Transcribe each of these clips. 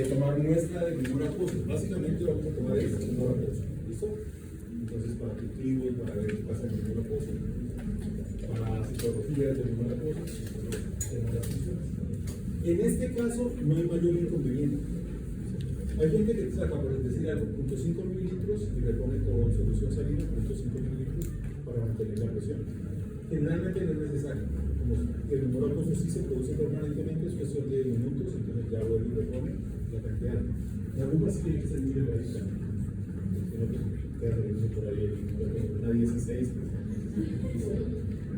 tomar muestra de ninguna cosa. Básicamente vamos a tomar esto, ninguna cosa. ¿Listo? Entonces, para cultivos, para ver qué pasa en ninguna cosa, para citología de ninguna cosa, tenemos las funciones. En este caso, no hay mayor inconveniente. Hay gente que saca, por decir algo, 0.5 mililitros y le pone con solución salina 0.5 mililitros para mantener la presión. Generalmente no es necesario. Como el humor acoso sí se produce permanentemente, es cuestión de minutos, entonces ya vuelve y repone la cantidad. La rumba sí tiene que ser muy delgadita. Por ahí una 16,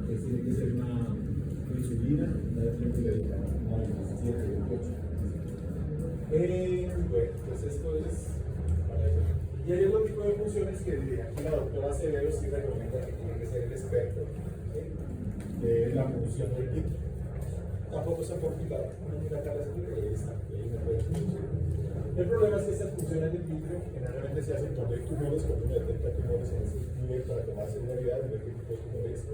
pues tiene que ser una insulina, una delgadita, una 17 o 8. Bueno, pues esto es para ello. Y hay otro tipo de funciones que diría que la doctora Severo sí recomienda que tiene que ser el experto de la función del vitro. Tampoco es tan complicado. Uno mira acá las está, ahí me puede funcionar. El problema es que estas funciones del vitro generalmente se hacen cuando hay tumores, cuando uno detecta tumores en ese nivel para tomar seguridad de ver qué tipo de tumores es,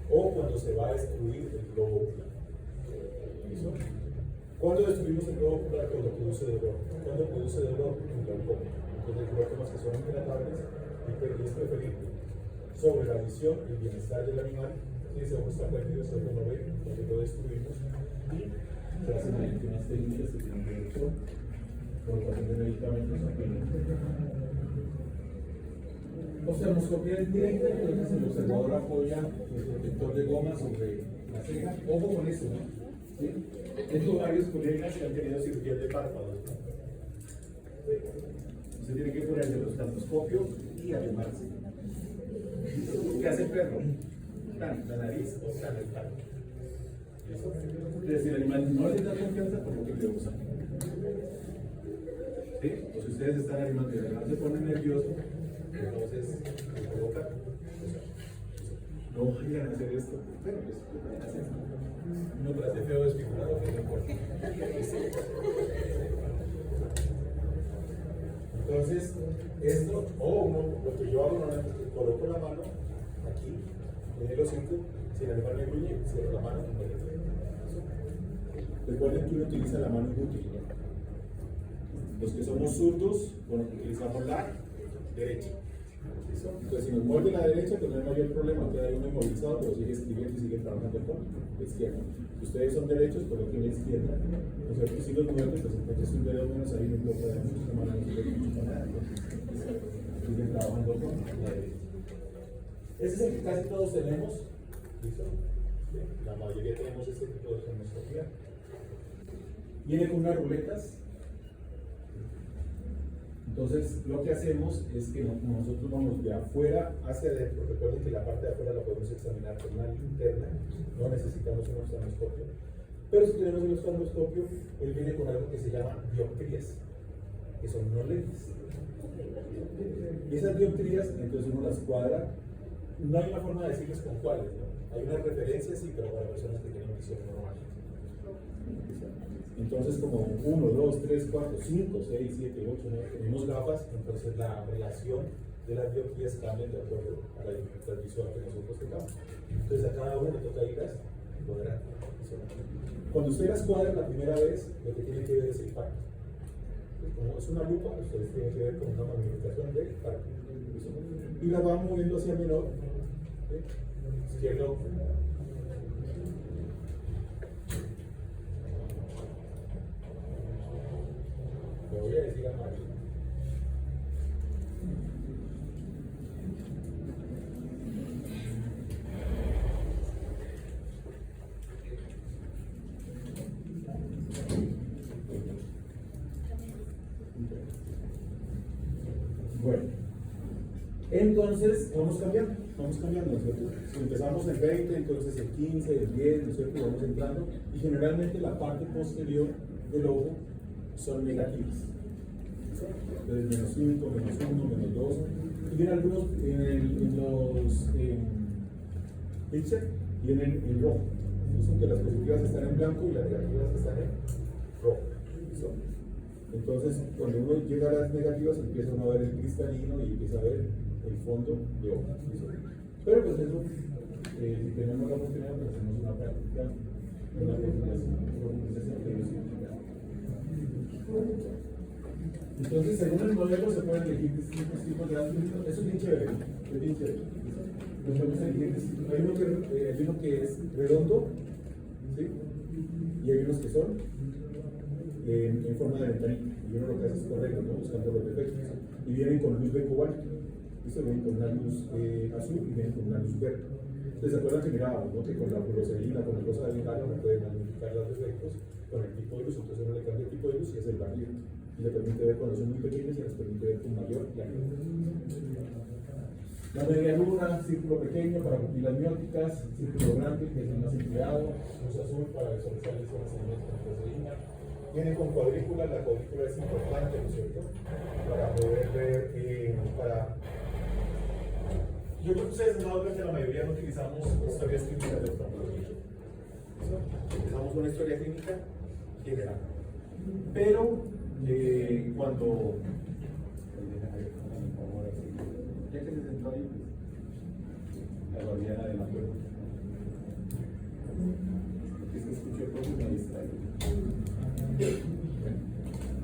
o cuando se va a destruir el globo ocular. ¿Listo? ¿Cuándo destruimos el globo ocular? Cuando produce dolor. ¿Cuándo produce dolor? En glaucoma. Entonces, glaucomas que son intratables y es preferible sobre la visión y el bienestar del animal. Si ese ojo está perdido, ese ojo no ve, entonces lo destruimos y se hacen unas técnicas que tienen que ver con colocación de medicamentos aquí. Observoscopía es directa, entonces el observador apoya el protector de goma sobre la ceja. Ojo con eso, ¿no? ¿Sí? Tengo varios colegas que han tenido cirugía de párpados. Usted tiene que ponerse el osciloscopio y arrimarse. ¿Qué hace el perro? La nariz o el palo. Entonces, si el animal no le da confianza, por lo que le usa. ¿Sí? O si ustedes están animando y el animal se pone nervioso, entonces le colocan. No vayan a hacer esto. Bueno, pues lo pueden hacer. No parece feo desfigurado, pero no importa. Entonces, esto, lo que yo hago normalmente es que coloco la mano aquí, en el hocico, si el animal me gruñe, cierro la mano y me retiro. Recuerden que uno utiliza la mano útil, ¿no? Los que somos zurdos, bueno, utilizamos la derecha. Entonces, si nos mueve la derecha, pues no hay mayor problema, queda uno inmovilizado, pero sigue escribiendo y sigue trabajando con la izquierda. Si ustedes son derechos, coloquen la izquierda. O sea, que si los mueven, pues entonces un dedo menos ahí no importa de mucho, esta mano no sirve mucho para nada. Siguen trabajando con la derecha. Ese es el que casi todos tenemos. ¿Listo? La mayoría tenemos este tipo de osciloscopía. Viene con unas ruletas. Entonces, lo que hacemos es que nosotros vamos de afuera hacia adentro. Recuerden que la parte de afuera la podemos examinar con una linterna, no necesitamos un osciloscopio. Pero si tenemos un osciloscopio, él viene con algo que se llama dioptrías, que son unos lentes. Y esas dioptrías, entonces uno las cuadra. No hay una forma de decirles con cuáles, ¿no? Hay unas referencias, sí, pero para personas que tienen visión normal. Entonces, como 1, 2, 3, 4, 5, 6, 7, 8, 9, tenemos gafas, entonces la relación de las dioptrías cambia de acuerdo a la dificultad visual que nosotros tengamos. Entonces, a cada uno le toca irlas cuadrar. Cuando usted las cuadra la primera vez, lo que tiene que ver es el pacto. Como es una lupa, ustedes tienen que ver con una magnificación del pacto. Y la van moviendo hacia menor. ¿Sí? Izquierdo. Le voy a decir a Mario. Bueno, entonces vamos cambiando, ¿no es cierto? Si empezamos el 20, entonces el 15, el 10, ¿no es cierto? Vamos entrando y generalmente la parte posterior del ojo son negativas. Entonces menos 5, menos 1, menos 2. Y vienen algunos en los picture, vienen en rojo. Son que las positivas están en blanco y las negativas están en rojo. ¿Listo? Entonces, cuando uno llega a las negativas, empieza uno a ver el cristalino y empieza a ver el fondo de ojo. ¿Listo? Pero pues eso, si tenemos la oportunidad, pues hacemos una práctica, una profundización que ellos significan. Entonces, según el modelo, se pueden elegir distintos tipos de ácidos. Eso es bien chévere. Es bien chévere. Entonces, vamos a elegir distintos. Hay uno que es redondo, ¿sí? Y hay unos que son en forma de ventanilla. Y uno lo que hace es correcto, ¿no? Buscando los defectos. Y vienen con luz de cobalto. Esto vienen con una luz azul y vienen con una luz verde. Entonces, ¿se acuerdan que mirábamos, ¿no? Que con la fluoresceína, con la cosa de bengala, no pueden magnificar los defectos con el tipo de luz? Entonces, uno le cambia el tipo de luz y es el barniz. Y le permite ver cuando son muy pequeños y les permite ver con mayor claridad. La media luna, círculo pequeño para pupilas mióticas, círculo grande, que es el más empleado, luz azul para visualizar lesiones con proteína. Viene con cuadrícula, la cuadrícula es importante, ¿no es cierto? Para poder ver, Yo creo que ustedes han dado cuenta que la mayoría no utilizamos historias clínicas de oftalmología. Utilizamos una historia clínica general. Pero cuando ya que se sentó ahí, la guardiana de la puerta. Es que escuché el profe y me distrae.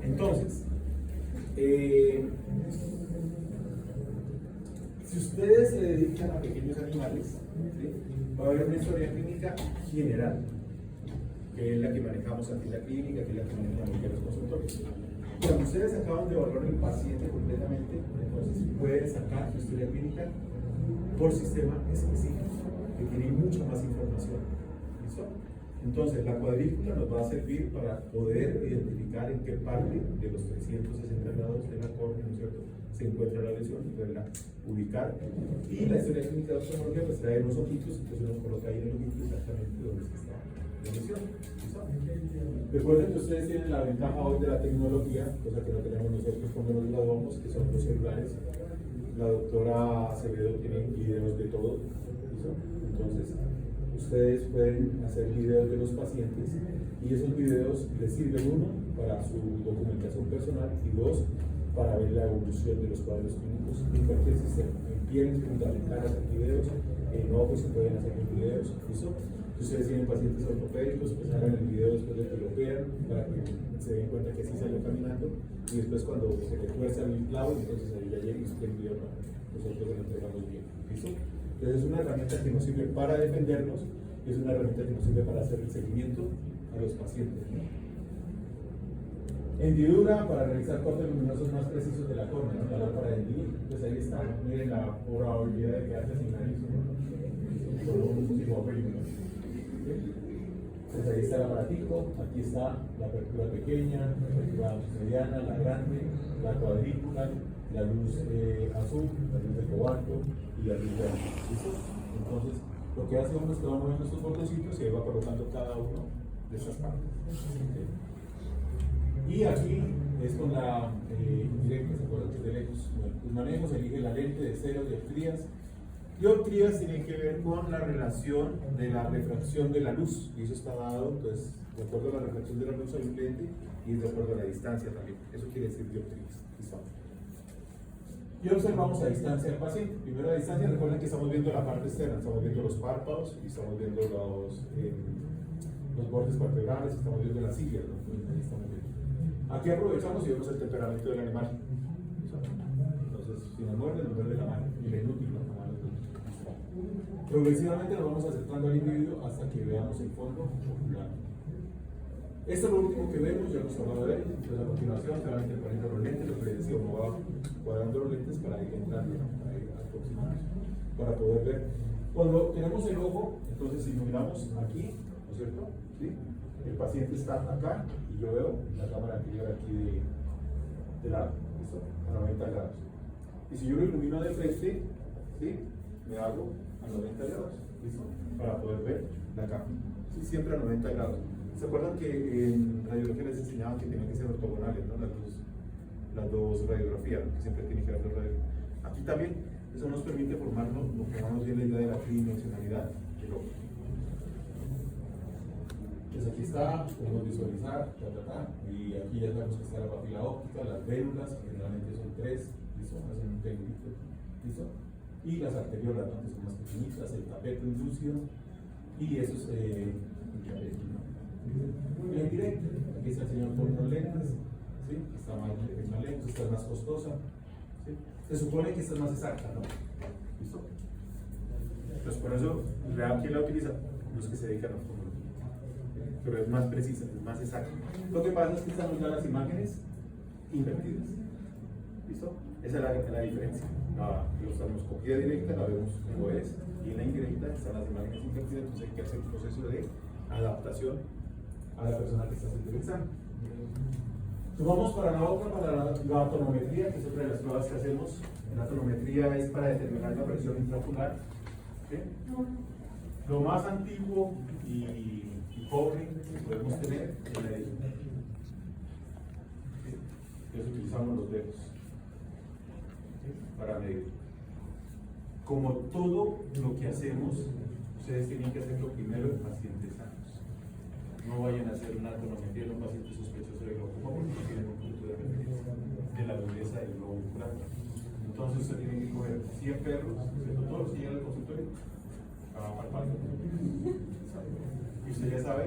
Entonces, si ustedes se dedican a pequeños animales, ¿sí? Va a haber una historia clínica general, que es la que manejamos aquí en la clínica, que es la que manejamos aquí en los consultorios. Cuando ustedes acaban de evaluar el paciente completamente, entonces pueden sacar su historia clínica por sistema específico, que tiene mucha más información. ¿Listo? Entonces, la cuadrícula nos va a servir para poder identificar en qué parte de los 360 grados de la córnea, ¿no es cierto?, se encuentra la lesión y poderla ubicar. Y la historia clínica de oftalmología pues trae los ojitos, entonces uno coloca ahí en el ojito exactamente donde está la lesión. ¿Listo? Recuerden que ustedes tienen la ventaja hoy de la tecnología, cosa que no tenemos nosotros cuando nos graduamos, que son los celulares. La doctora Acevedo tiene videos de todo. ¿Listo? Entonces, ustedes pueden hacer videos de los pacientes y esos videos les sirven, uno, para su documentación personal y dos, para ver la evolución de los cuadros clínicos en cualquier sistema. En piel es fundamental hacer videos, en ojos se pueden hacer videos. ¿Listo? Si ustedes tienen pacientes ortopédicos, pues hagan el video después de que lo operan para que se den cuenta que sí salió caminando y después cuando se le tuerce el clavo, entonces ahí ya llega y el video nosotros lo entregamos bien. ¿Listo? Entonces es una herramienta que nos sirve para defendernos y es una herramienta que nos sirve para hacer el seguimiento a los pacientes, ¿no? Hendidura para realizar cortes luminosos más precisos de la córnea, ¿no? La lámpara de hendidur. Pues ahí está, miren la probabilidad de quedarse sin nariz, ¿no? Con un cigüeño. Pues ahí está el aparatico, aquí está la apertura pequeña, la apertura mediana, la grande, la cuadrícula, la luz azul, la luz de cobalto y la luz verde. ¿Listo? Entonces, lo que hace uno es que va moviendo estos botoncitos y ahí va colocando cada uno de estas partes. ¿Okay? Y aquí es con la indirecta, ¿se acuerdan que es de lejos? Los manejos, elige la lente de cero dioptrías. Dioptrías tienen que ver con la relación de la refracción de la luz, y eso está dado, entonces, de acuerdo a la refracción de la luz hay un lente, y de acuerdo a la distancia también. Eso quiere decir dioptrías. ¿Listo? Y observamos a distancia del paciente. Primero a distancia, recuerden que estamos viendo la parte externa, estamos viendo los párpados y estamos viendo los bordes vertebrales, estamos viendo las cilias, ¿no? Ahí estamos viendo. Aquí aprovechamos y vemos el temperamento del animal. Entonces, si nos muerde la mano, y la inútil, ¿no? Progresivamente nos vamos acercando al individuo hasta que veamos el fondo ocular. Esto es lo último que vemos, ya hemos hablado de él. Entonces, a continuación, solamente poniendo los lentes, lo que les decía, uno va cuadrando los lentes para ir entrando, para ir aproximando, para poder ver. Cuando tenemos el ojo, entonces, si nos miramos aquí, ¿no es cierto? ¿Sí? El paciente está acá y yo veo la cámara anterior aquí de lado, ¿listo? A 90 grados. Y si yo lo ilumino de frente, ¿sí? Me hago a 90 grados, ¿listo? Para poder ver la cámara. ¿Sí? Siempre a 90 grados. ¿Se acuerdan que en radiología les enseñaban que tenían que ser ortogonales, ¿no? Las dos radiografías, que siempre tienen que haber dos radiografías. Aquí también, eso nos permite formarnos, nos formamos bien la idea de la tridimensionalidad del ojo. Pues aquí está, podemos visualizar, y aquí ya sabemos que está la papila óptica, las vénulas, que generalmente son tres, ¿listo? Hacen un triangulito, ¿listo? Y las arteriolas, ¿no? Que son más pequeñitas, el tapete lúcido, y eso es el indirecto. Aquí está el señor con unos lentes, ¿sí? Está más lente, pues esta es más costosa. ¿Sí? Se supone que esta es más exacta, ¿no? ¿Listo? Entonces por eso, ¿quién la utiliza? Los que se dedican a oftalmología. Pero es más precisa, es más exacta. Lo que pasa es que están ya las imágenes invertidas. ¿Listo? Esa es la diferencia. La oftalmoscopía directa la vemos como es, y en la indirecta están las imágenes invertidas, entonces hay que hacer un proceso de adaptación a la persona que está haciendo el examen. Nos vamos para la otra, para la tonometría, que es otra de las pruebas que hacemos. La tonometría es para determinar la presión intraocular. ¿Sí? Lo más antiguo y pobre que podemos tener es la de utilizamos los dedos para medir. Como todo lo que hacemos, ustedes tienen que hacerlo primero en pacientes sanos. No vayan a hacer una tonometría en un paciente sospechoso de glaucoma porque no tienen un punto de referencia de la dureza del globo ocular. Entonces usted tiene que coger 100 perros, todos los que llegan al consultorio, para palpar. Y usted ya sabe,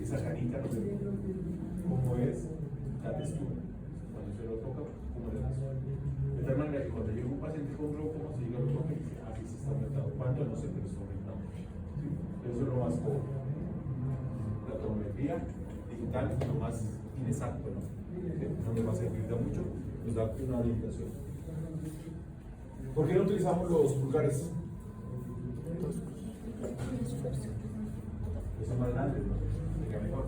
esa carita no se ve cómo es la textura. Cuando se lo toca, cómo le das. De tal manera que cuando llega un paciente con glaucoma, se llega al toque y dice, sí se está aumentando. ¿Cuánto? No sé, pero está aumentando. ¿Sí? Eso es lo más pobre. La tonometría digital es lo más inexacto, ¿no? No nos va a servir de mucho, nos da una orientación. ¿Por qué no utilizamos los pulgares? Que son más grandes, ¿no? Sería mejor.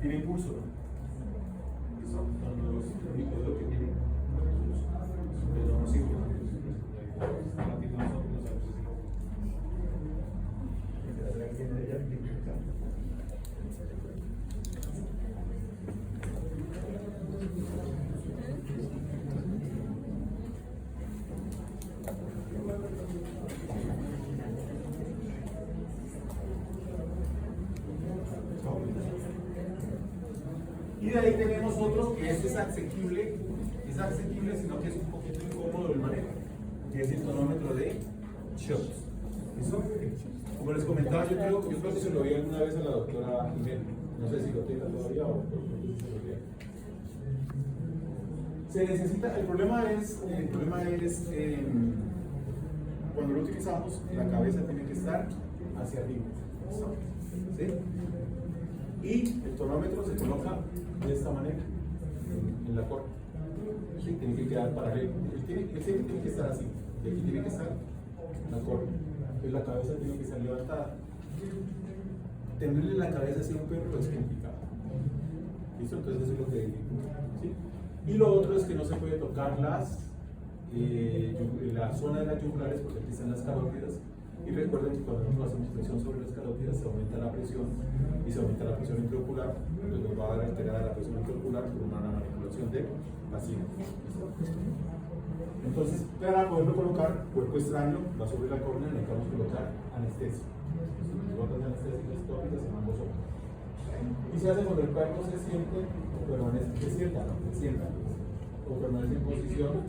Tiene impulso, ¿no? Son los únicos lo que tienen. Pero no sirve. Y de ahí tenemos otro que es asequible, sino que es un poquito incómodo el manejo, que es el tonómetro de Shots. ¿Listo? Como les comentaba, yo creo que se lo vi alguna vez a la doctora Jiménez. No sé si lo tenga todavía o se necesita, el problema es cuando lo utilizamos, la cabeza tiene que estar hacia arriba. ¿Sí? Y el tonómetro se coloca de esta manera en la corva. ¿Sí? Tiene que quedar paralelo. El centro tiene que estar así. Y aquí tiene que estar la corva. Entonces la cabeza tiene que estar levantada. Tenerle la cabeza hacia un perro es complicado. ¿Listo? Entonces eso es lo que dificulta. ¿Sí? Y lo otro es que no se puede tocar la zona de las yugulares porque aquí están las carótidas. Y recuerden que cuando nosotros hacemos presión sobre las carótidas se aumenta la presión y se aumenta la presión intraocular, pues nos va a dar alterada la presión intraocular por una manipulación de paciente. Entonces, para poderlo colocar, cuerpo extraño, va sobre la córnea, necesitamos colocar anestesia. Entonces, gotas de anestesia tópicas se mandan sobre. Y se hace cuando el cuerpo se siente, se sienta, o permanece en posición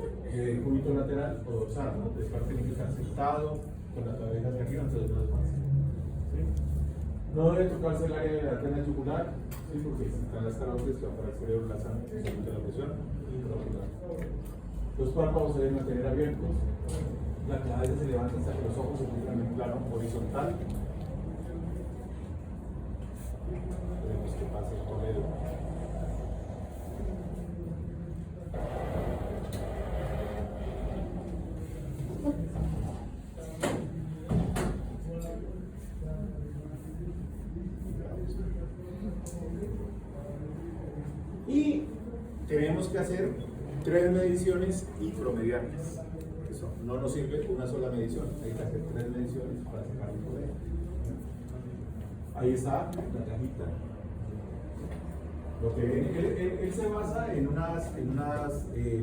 cúbito lateral o dorsal, ¿no? Entonces, tiene que estar sentado con la cabeza hacia arriba, entonces no es fácil. ¿Sí? No debe tocarse el área de la arteria yugular, ¿sí? Porque si están las carótidas que va para el cerebro, la sangre, se aumenta la presión intraocular. Los párpados se deben mantener abiertos, la cabeza se levanta hasta que los ojos se encuentran en plano horizontal. Esperemos que pase el colero. Y tenemos que hacer 3 mediciones y promediarlas. Eso no nos sirve una sola medición, hay que hacer 3 mediciones para sacar un promedio. Ahí está la cajita. Lo que viene, él se basa en unas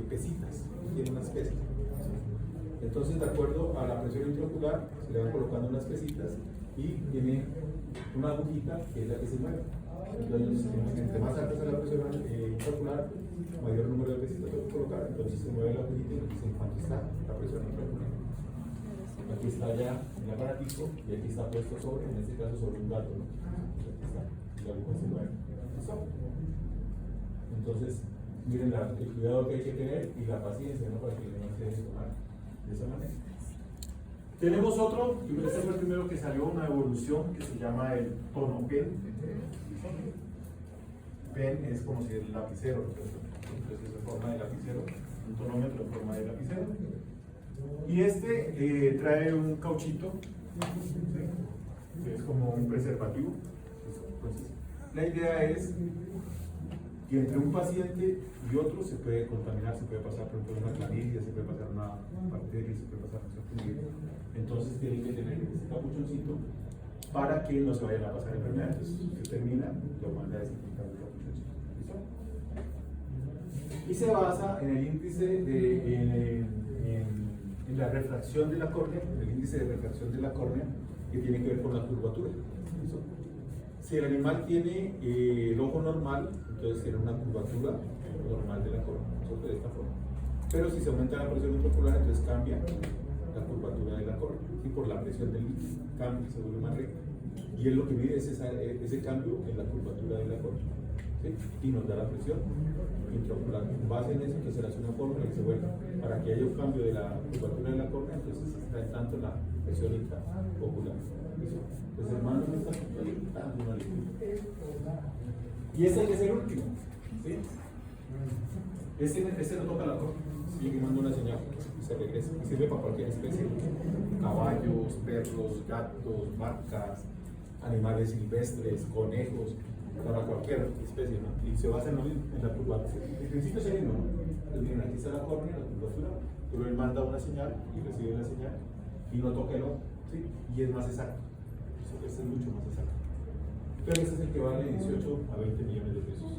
pesitas, tiene unas pesas. Entonces, de acuerdo a la presión intraocular, se le van colocando unas pesitas y tiene una agujita que es la que se mueve. Entonces, entre más alta sea la presión intraocular, mayor número de pesitas que colocar, entonces se mueve la agujita y nos dice en cuánto está la presión intraocular. Aquí está ya el aparatico y aquí está puesto sobre, en este caso sobre un gato, ¿no? Aquí está su aguja se mueve. ¿Listo? Entonces, miren el cuidado que hay que tener y la paciencia, ¿no? Para que no se deje tomar de esa manera. Tenemos otro, este fue el primero que salió, una evolución que se llama el tono pen. Pen es como si el lapicero, entonces es en forma de lapicero, un tonómetro en forma de lapicero. Y este trae un cauchito, ¿sí? Que es como un preservativo. Entonces, la idea es que entre un paciente y otro se puede contaminar, se puede pasar por ejemplo una clamidia, se puede pasar una bacteria, se puede pasar un virus. Entonces tienen que tener este capuchoncito para que no se vayan a pasar enfermedades. Entonces se termina, lo manda a desinfectar el capuchoncito. ¿Listo? Y se basa en el índice en la refracción de la córnea, el índice de refracción de la córnea que tiene que ver con la curvatura. ¿Listo? Si el animal tiene el ojo normal, entonces tiene una curvatura normal de la córnea, de esta forma. Pero si se aumenta la presión intraocular, entonces cambia la curvatura de la córnea, y por la presión del líquido cambia, se vuelve más recta. Y él lo que mide es ese cambio en la curvatura de la córnea, ¿sí? Y nos da la presión intraocular. En base en eso, entonces hace una fórmula que se vuelve para que haya un cambio de la curvatura de la córnea, entonces está en tanto la presión intraocular. Entonces, hermano, no está tanto una línea. Y ese es el último, ¿sí? Este no toca la córnea, sigue manda una señal y se regresa. Y sirve para cualquier especie: caballos, perros, gatos, vacas, animales silvestres, conejos, para cualquier especie, ¿no? Y se basa en lo mismo, en la curvatura. El principio es el mismo, ¿no? Entonces, miren, aquí está la córnea, la curvatura, pero él manda una señal y recibe la señal y no toca el ojo, ¿sí? Y es más exacto. Este es mucho más exacto. Pero este es el que vale 18 a 20 millones de pesos.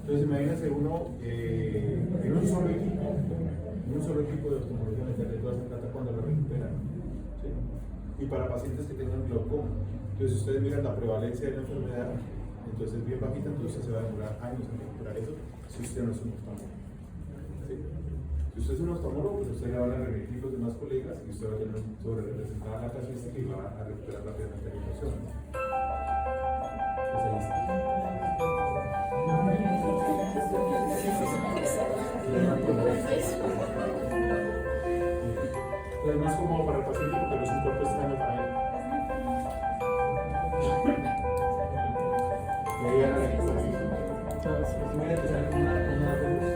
Entonces, imagínense uno en un solo equipo de oftalmología meterle toda esa plata cuando lo recuperan, ¿sí? Y para pacientes que tengan glaucoma. Entonces, ustedes miran la prevalencia de la enfermedad, entonces es bien bajita, entonces se va a demorar años en recuperar eso si usted no es un oftalmólogo, ¿sí? Si usted es un oftalmólogo, pues usted le van a remitir los demás colegas y usted va a tener sobre representada la casuística y va a recuperar rápidamente la información. Pues ahí está. Es más cómodo para el paciente porque no es un cuerpo extraño para él. Y ahí era la información. Mira que sale una luz.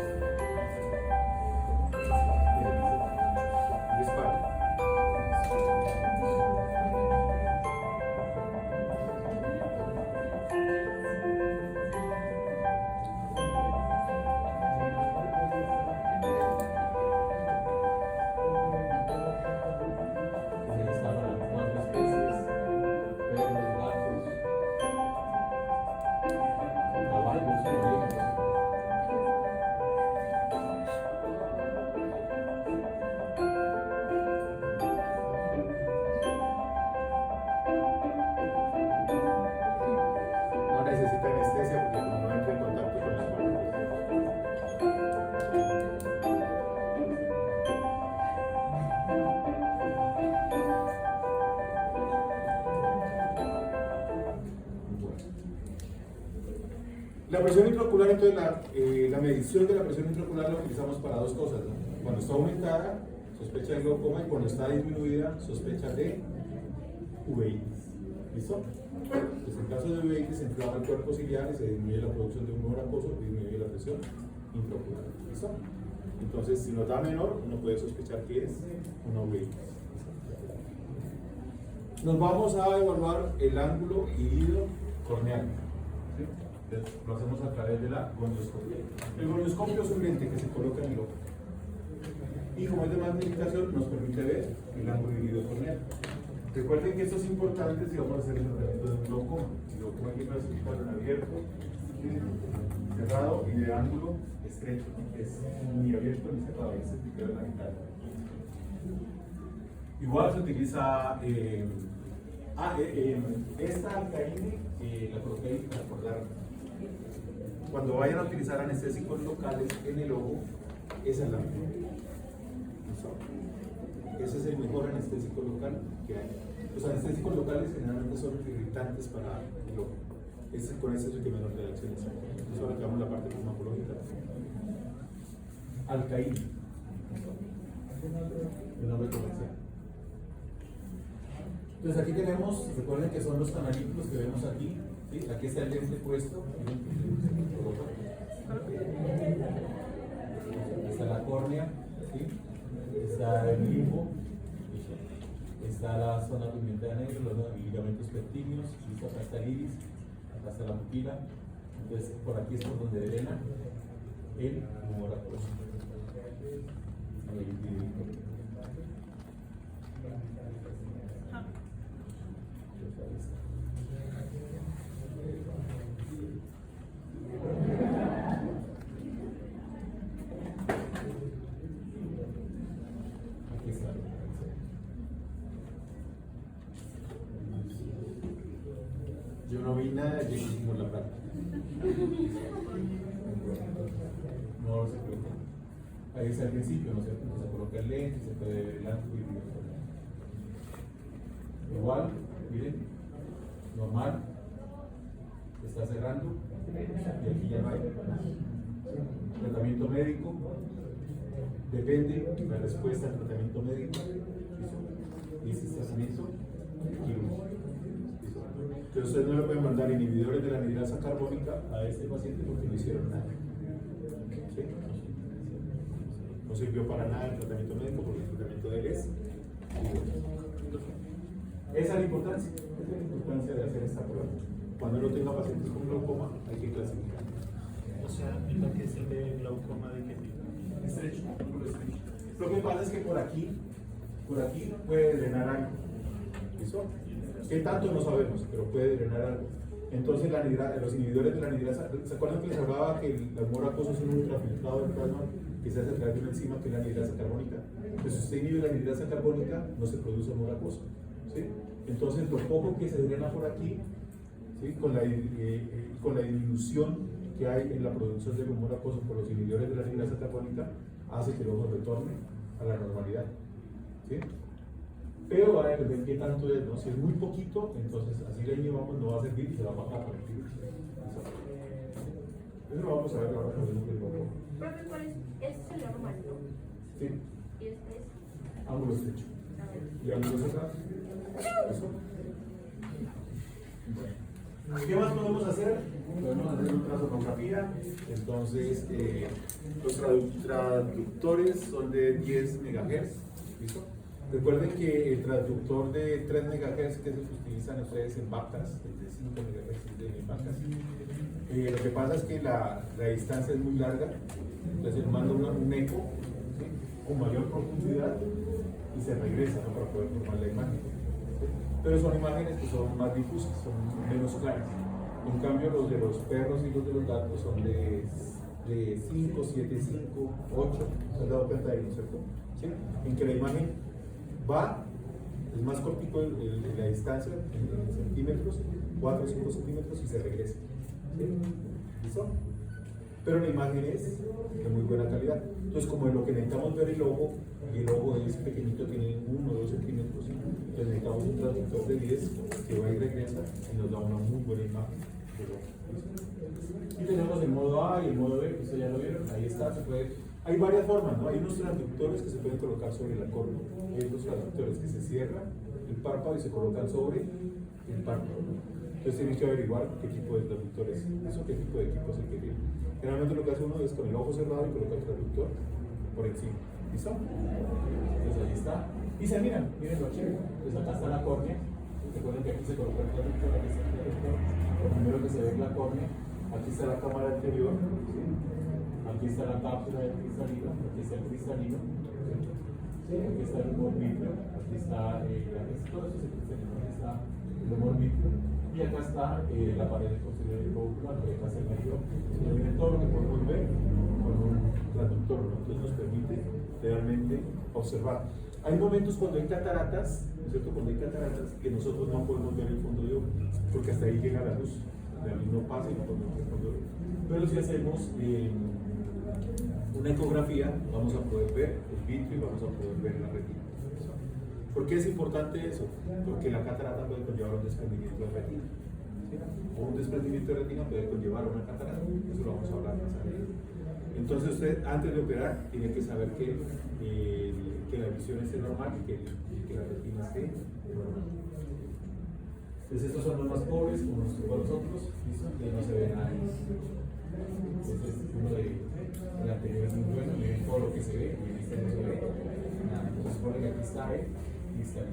La presión intraocular, entonces la medición de la presión intraocular la utilizamos para dos cosas, ¿no? Cuando está aumentada, sospecha de glaucoma, y cuando está disminuida, sospecha de uveitis. ¿Listo? Pues en caso de uveitis se inflama el cuerpo ciliar y se disminuye la producción de humor acuoso y disminuye la presión intraocular. ¿Listo? Entonces, si nos da menor, uno puede sospechar que es una uveitis. Nos vamos a evaluar el ángulo ilido corneal. ¿Sí? Lo hacemos a través de la gonioscopia. El gonioscopio es un lente que se coloca en el ojo y, como es de magnificación, nos permite ver el ángulo ilido corneal. Recuerden que esto es importante si vamos a hacer el tratamiento de un glaucoma. El glaucoma hay que clasificarlo en abierto, cerrado y de ángulo estrecho. Es ni abierto ni cerrado, ese es el de la mitad. Igual se utiliza esta alcaíne, la coloqué ahí para acordar. Cuando vayan a utilizar anestésicos locales en el ojo, esa es la mejor. Ese es el mejor anestésico local que hay. Los anestésicos locales generalmente son irritantes para el ojo. Con ese es el que menos reacciones hay. Entonces ahora quedamos en la parte farmacológica. Alcaína. El nombre comercial. Entonces aquí tenemos, recuerden que son los canalículos que vemos aquí. ¿Sí? Aquí está el lente puesto. Está la córnea, ¿sí? Está el limbo, está la zona pigmentada negra, los ligamentos pectíneos, acá está el iris, acá está la pupila. Entonces por aquí es por donde drena el humor acuoso. Aquí está. Yo no vi nada, yo hicimos la práctica. No se preocupe. Ahí está el principio, ¿no es cierto? Se coloca el lente, se puede ver el ángulo y el igual, miren, normal, se está cerrando y aquí ya no hay. Tratamiento médico, depende de la respuesta al tratamiento médico y ese tratamiento quirúrgico. Entonces ustedes no le pueden mandar inhibidores de la anidrasa carbónica a este paciente porque no hicieron nada. ¿Sí? No sirvió para nada el tratamiento médico porque el tratamiento de él es quirúrgico. Esa es la importancia. Esa es la importancia de hacer esta prueba. Cuando uno tenga pacientes con glaucoma, hay que clasificar. O sea, ¿qué es el de glaucoma de qué tipo? Estrecho, ángulo estrecho. Lo que pasa es que por aquí puede drenar algo. ¿Listo? ¿Qué tanto? No sabemos, pero puede drenar algo. Entonces los inhibidores de la anidrasa, ¿se acuerdan que les hablaba que el humor acuoso es un ultrafiltrado del plasma que se hace a través de una enzima que es la anidrasa carbónica? Pues si usted inhibe la anidrasa carbónica, no se produce humor acuoso. ¿Sí? Entonces lo poco que se drena por aquí, ¿sí? con la dilución que hay en la producción del humor acuoso por los inhibidores de la anidrasa carbónica, hace que el ojo retorne a la normalidad. ¿Sí? Pero va a depender qué tanto es, ¿no? Si es muy poquito, entonces así le llevamos, no va a servir y se va a bajar por el virus. Eso lo vamos a ver ahora con el poco. Profe, ¿cuál es? Este es el normal, ¿no? Sí, Y este es. ángulo estrecho. A ver. ¿Y ángulo cerrado? Eso. Bueno. ¿Qué más podemos hacer? Podemos hacer una sonografía. Entonces, los traductores son de 10 MHz. ¿Listo? Recuerden que el transductor de 3 MHz que se utilizan ustedes en vacas, el de 5 MHz de vacas, lo que pasa es que la distancia es muy larga, entonces manda un eco, ¿sí? Con mayor profundidad y se regresa, ¿no? Para poder formar la imagen. ¿Sí? Pero son imágenes que son más difusas, son menos claras. En cambio, los de los perros y los de los gatos son de 5, 7, 5, 8. ¿Se han dado cuenta de eso, cierto? ¿Sí? En que la imagen va, es más cortico la distancia en centímetros, 4 o 5 centímetros y se regresa. ¿Sí? ¿Listo? Pero la imagen es de muy buena calidad. Entonces, como es lo que necesitamos ver el ojo, y el ojo es pequeñito, tiene 1 o 2 centímetros, entonces necesitamos un transductor de 10 que va y regresa y nos da una muy buena imagen del ojo. ¿Listo? Y tenemos el modo A y el modo B, que ustedes ya lo vieron, ahí está, se puede. Hay varias formas, ¿no? Hay unos transductores que se pueden colocar sobre la córnea, hay otros transductores que se cierran el párpado y se colocan sobre el párpado, ¿no? Entonces tienes que averiguar qué tipo de transductor es eso, qué tipo de equipo es el que tiene. Generalmente lo que hace uno es con el ojo cerrado y coloca el transductor por encima. ¿Listo? Entonces ahí está. Y se miren lo chévere. Entonces acá está la córnea. Recuerden que aquí se coloca el transductor, aquí está el transductor. Lo primero que se ve es la córnea. Aquí está la cámara anterior. ¿Sí? Aquí está la cápsula del cristalino. Aquí está el cristalino. ¿Sí? Aquí está el humor vitrio. Aquí está todo eso es el cristalino. Aquí está el humor vitrio. Y acá está la pared posterior del globo ocular, y acá está el medio. Miren todo lo que podemos ver con un transductor, ¿no? Entonces nos permite realmente observar. Hay momentos cuando hay cataratas, ¿no es cierto? Cuando hay cataratas que nosotros no podemos ver el fondo de ojo, porque hasta ahí llega la luz. La luz no pasa y no podemos ver el fondo de ojo. Pero si hacemos una ecografía, vamos a poder ver el vitrio y vamos a poder ver la retina. ¿Por qué es importante eso? Porque la catarata puede conllevar un desprendimiento de retina, ¿sí? O o un desprendimiento de retina puede conllevar a una catarata. Eso lo vamos a hablar más adelante. Entonces usted antes de operar tiene que saber que la visión esté normal y que la retina esté normal. Entonces estos son los más pobres, como nos tocó a nosotros, ¿listo? Y no se ve nada. Entonces uno del anterior es muy bueno, miren todo lo que se ve, y en este no se ve nada. Entonces supone que aquí está B y está B.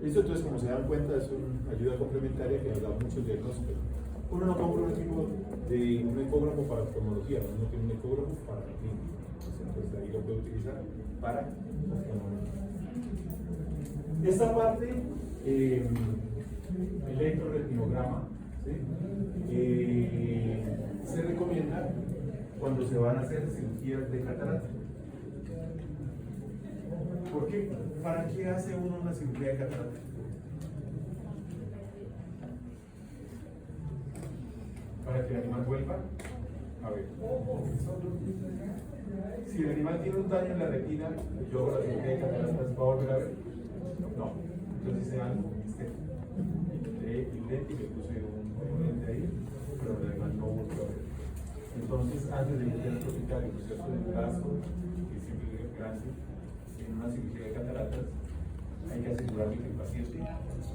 Listo, entonces como se dan cuenta es una ayuda complementaria que nos da muchos diagnósticos. Uno no compra un equipo de un ecógrafo para oftalmología, uno tiene un ecógrafo para la clínica. Entonces ahí lo puede utilizar para oftalmología. Esta parte, electroretinograma, ¿sí? Se recomienda cuando se van a hacer cirugías de catarata. ¿Por qué? ¿Para qué hace uno una cirugía de catarata? Para que el animal vuelva a ver. Si el animal tiene un daño en la retina, yo hago la cirugía de cataratas, ¿va a volver a ver? No. Entonces hice algo el lente y le puse un lente ahí, pero el animal no volvió a ver. Entonces, antes de meter el tropical, el proceso del brazo, que siempre es grande, en una cirugía de cataratas, hay que asegurarle que el paciente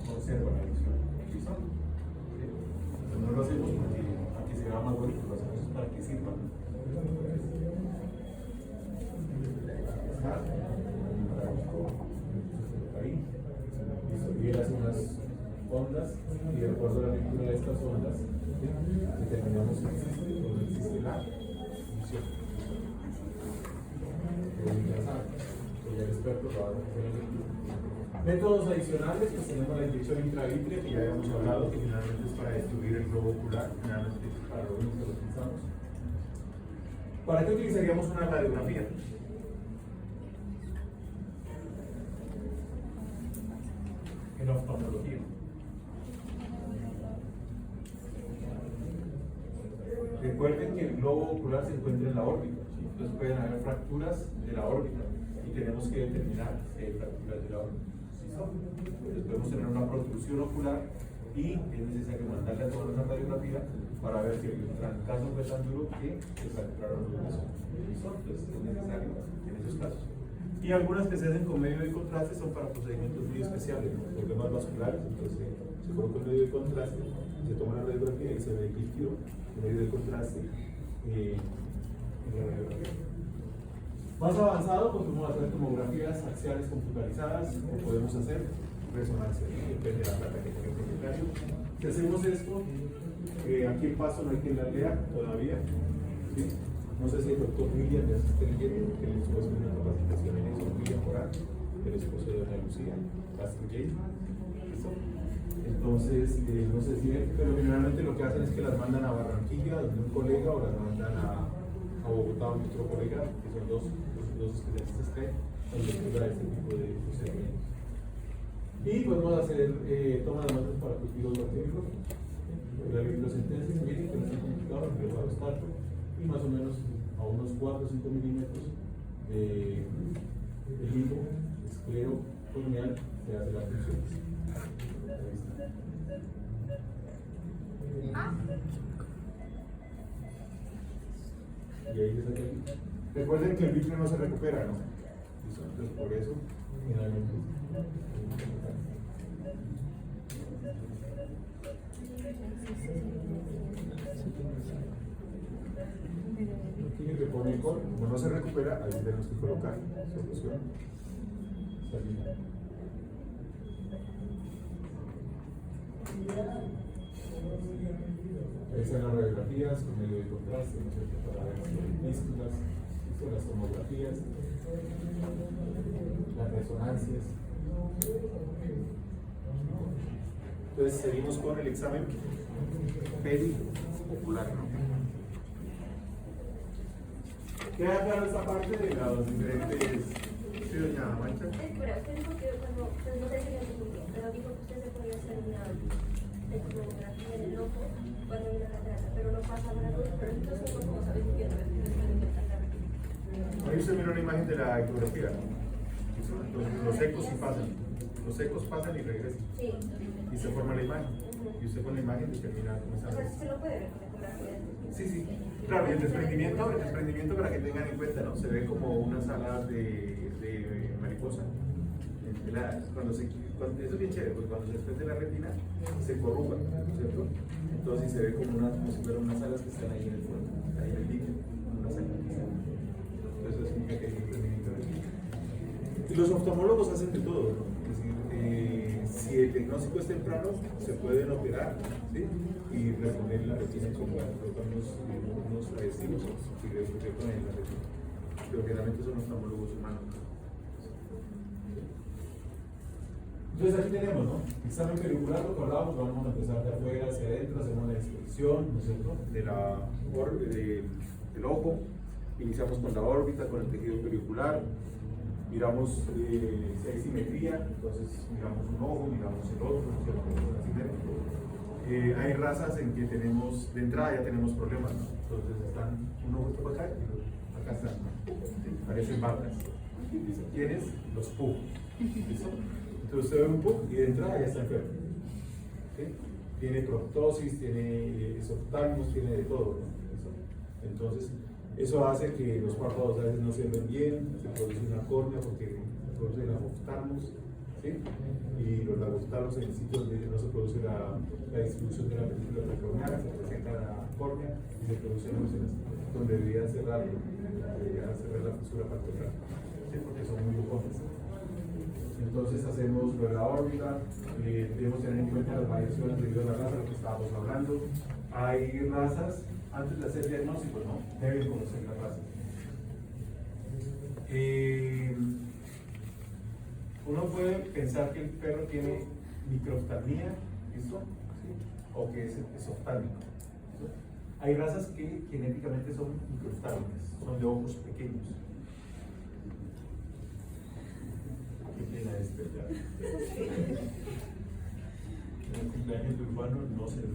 conserva la visión. ¿Listo? Pero no lo hacemos porque se vea más bonito, lo hacemos para que sirva. Ahí. Listo. Y él hace unas ondas y de acuerdo a la lectura de estas ondas, determinamos dónde existe la visión. Ya saben, soy el experto, lo hago. Métodos adicionales, pues tenemos la inyección intravítrea, que ya habíamos hablado, que generalmente es para destruir el globo ocular, generalmente para lo único que lo utilizamos. ¿Para qué utilizaríamos una radiografía? En oftalmología. Recuerden que el globo ocular se encuentra en la órbita, ¿sí? Entonces pueden haber fracturas de la órbita y tenemos que determinar si hay fracturas de la órbita. Entonces podemos tener una protrusión ocular y es necesario mandarle a toda una radiografía para ver si el trancazo fue tan duro que se fracturaron los huesos. Entonces es necesario en esos casos. Y algunas que se hacen con medio de contraste son para procedimientos muy especiales, ¿no? Problemas vasculares. Entonces se coloca un medio de contraste, se toma la radiografía y se ve el líquido, el medio de contraste en la radiografía. Más avanzado, pues podemos hacer tomografías axiales computarizadas o podemos hacer resonancia, depende de la plata que tenga el propietario. Si hacemos esto, aquí el paso no hay que la lea todavía, ¿sí? No sé si el doctor William ya se está leyendo, que le esposo de una capacitación en eso, William Morán, el esposo de doña Lucía, Castro Jay. Entonces, no sé si él, pero generalmente lo que hacen es que las mandan a Barranquilla, donde un colega, o las mandan a Bogotá, donde otro colega, que son dos especialistas que hay, donde estudia este tipo de procedimientos. Y podemos hacer toma de notas para cultivos bacteriológicos. La bibliosentencia, miren que no es tan complicado, pero va a estar y más o menos a unos 4 o 5 milímetros de higo, esclero corneal, se hace las funciones. Y ahí se saca el vitrio. Recuerden que el vitrio no se recupera, ¿no? por eso, finalmente. Tiene que poner con, como no se recupera, ahí tenemos que colocar solución. Salida. Ahí están las radiografías con medio de contraste, ¿no es cierto? Para ver si hay fístulas, las tomografías, las resonancias. Entonces seguimos con el examen periocular, ¿no? Queda claro esta parte de los diferentes. ¿Sí, doña Mancha? Espera, usted dijo que cuando, pues no sé si me entendí, pero dijo que usted se podía hacer una tomografía en el ojo cuando hay una catarata, pero no pasa nada, pero entonces ¿cómo sabes que no es catarata? Ahí usted mira una imagen de la ecografía. Los ecos sí pasan. Los ecos pasan y regresan. Sí. Y se forma la imagen. Y usted con la imagen determina cómo está. O sea, sí se lo puede ver con ecografía. Sí, sí. Claro, y el desprendimiento para que tengan en cuenta, ¿no? Se ve como unas alas de mariposa. Eso es bien chévere, porque cuando se desprende la retina, se corruga, ¿cierto? Entonces se ve como si fueran unas alas que están ahí en el fondo, ahí en el líquido, unas alas. Entonces es un pequeño desprendimiento. Y los oftalmólogos hacen de todo, ¿no? Es decir, si el diagnóstico es temprano, se pueden operar, ¿sí? Y reponer la retina como colocar unos adhesivos y reponer la retina. Pero generalmente son oftalmólogos humanos. Entonces aquí tenemos, ¿no? Examen pericular, lo que hablábamos, vamos a empezar de afuera hacia adentro, hacemos la inspección, ¿no es cierto? Del ojo, iniciamos con la órbita, con el tejido pericular, miramos si hay simetría, entonces miramos un ojo, miramos el otro, ¿no es cierto? Hay razas en que tenemos, de entrada ya tenemos problemas, ¿no? Entonces están un ojo por acá y acá están, ¿no? Parecen vacas. ¿Quiénes? Los pug. ¿Listo? Entonces usted ve un PUC y de entrada ya está enfermo. ¿Sí? Tiene proptosis, tiene esoftalmos, tiene de todo, ¿no? Entonces, eso hace que los párpados a veces no sirven bien, se produce una córnea porque se produce la oftalmos, ¿sí? Y los lagoftalmos en el sitio donde no se produce la distribución de la película precorneal, se presenta la córnea y se producen úlceras, donde deberían cerrar la fisura palpebral, ¿sí? Porque son muy bucones. Entonces hacemos la órbita, debemos tener en cuenta las variaciones debido a la raza, lo que estábamos hablando. Hay razas, antes de hacer diagnósticos, ¿no? Deben conocer las razas. Uno puede pensar que el perro tiene microoftalmía, ¿listo? ¿Sí? O que es oftálmico. ¿Listo? Hay razas que genéticamente son microoftálmicas, son de ojos pequeños. ¿Qué pena despertar? En el cumpleaños de Urbano no se ve.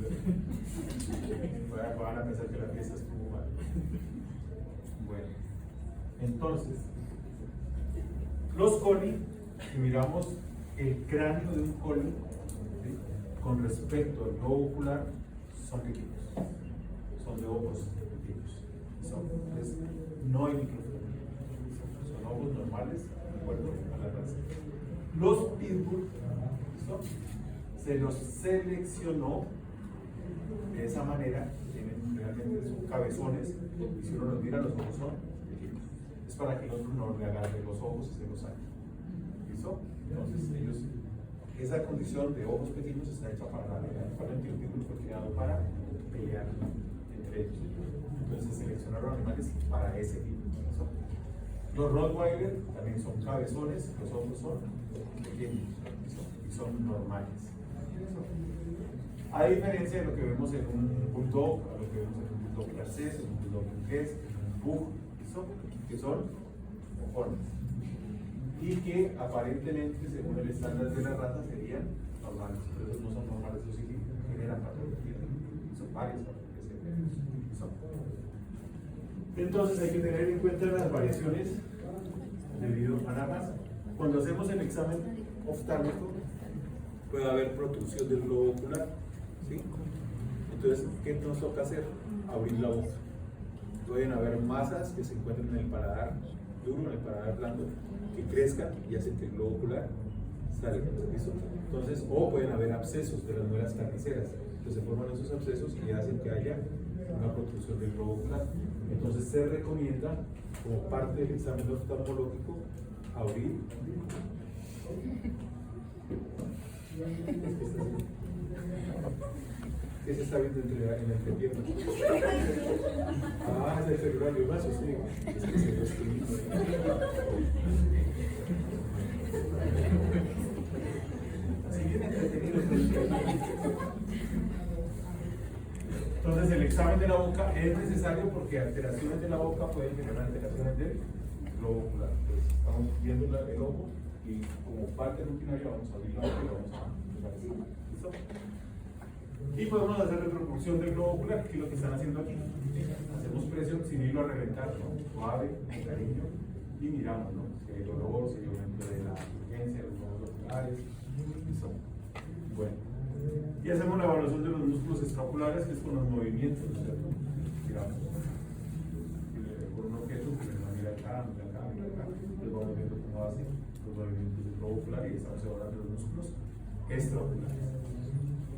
Van a pensar que la fiesta estuvo mal. Bueno, entonces, los coli, si miramos el cráneo de un coli, ¿sí? Con respecto al globo ocular, son pequeños, son de ojos pequeños. Entonces, no hay microfonía, son ojos normales, de acuerdo a la raza. Los pitbull, ¿listo? Se los seleccionó de esa manera, tienen realmente son cabezones, y si uno los mira, los ojos son pequeños. Es para que el otro no le agarre los ojos y se los saque. ¿Listo? Entonces, esa condición de ojos pequeños está hecha para la el pitbull fue creado para pelear entre ellos. Entonces, se seleccionaron animales para ese tipo. ¿Listo? Los Rottweiler también son cabezones, los ojos son pequeños y son normales. A diferencia de lo que vemos en un bulldog, a lo que vemos en un bulldog francés, en un bulldog inglés, en un pug, que son ojones. Y que aparentemente, según el estándar de la raza, serían normales. Pero no son normales, eso sí que generan patologías. Son varias patologías. Entonces hay que tener en cuenta las variaciones debido a la raza. Cuando hacemos el examen oftálmico, puede haber protrusión del globo ocular, ¿sí? Entonces, ¿qué nos toca hacer? Abrir la boca. Pueden haber masas que se encuentran en el paladar duro, en el paladar blando, que crezcan y hacen que el globo ocular salga. ¿Listo? Entonces, o pueden haber abscesos de las muelas carniceras. Entonces se forman esos abscesos y hacen que haya una protrusión del globo ocular. Entonces se recomienda, como parte del examen oftalmológico, abrir. ¿Qué se está viendo en el entrepierna? Ah, es el celular, yo me asusté. Es que se lo escribí. Así bien entretenido. Entonces el examen de la boca es necesario porque alteraciones de la boca pueden generar alteraciones del globo ocular. Entonces estamos viendo el ojo y como parte rutinaria vamos a abrir la boca y la vamos a dejar así. ¿Listo? Y podemos hacer retrospección del globo ocular, que es lo que están haciendo aquí. Hacemos presión sin irlo a reventar, ¿no? Suave, con cariño, y miramos, ¿no? Si hay dolor, si hay aumento de la urgencia, los globos oculares. ¿Listo? Bueno. Y hacemos la evaluación de los músculos escapulares, que es con los movimientos, ¿no es cierto? Miramos. Por un objeto, que mira acá, mira acá, mira acá. Entonces vamos viendo cómo hace los movimientos del globo ocular y estamos evaluando los músculos extraoculares.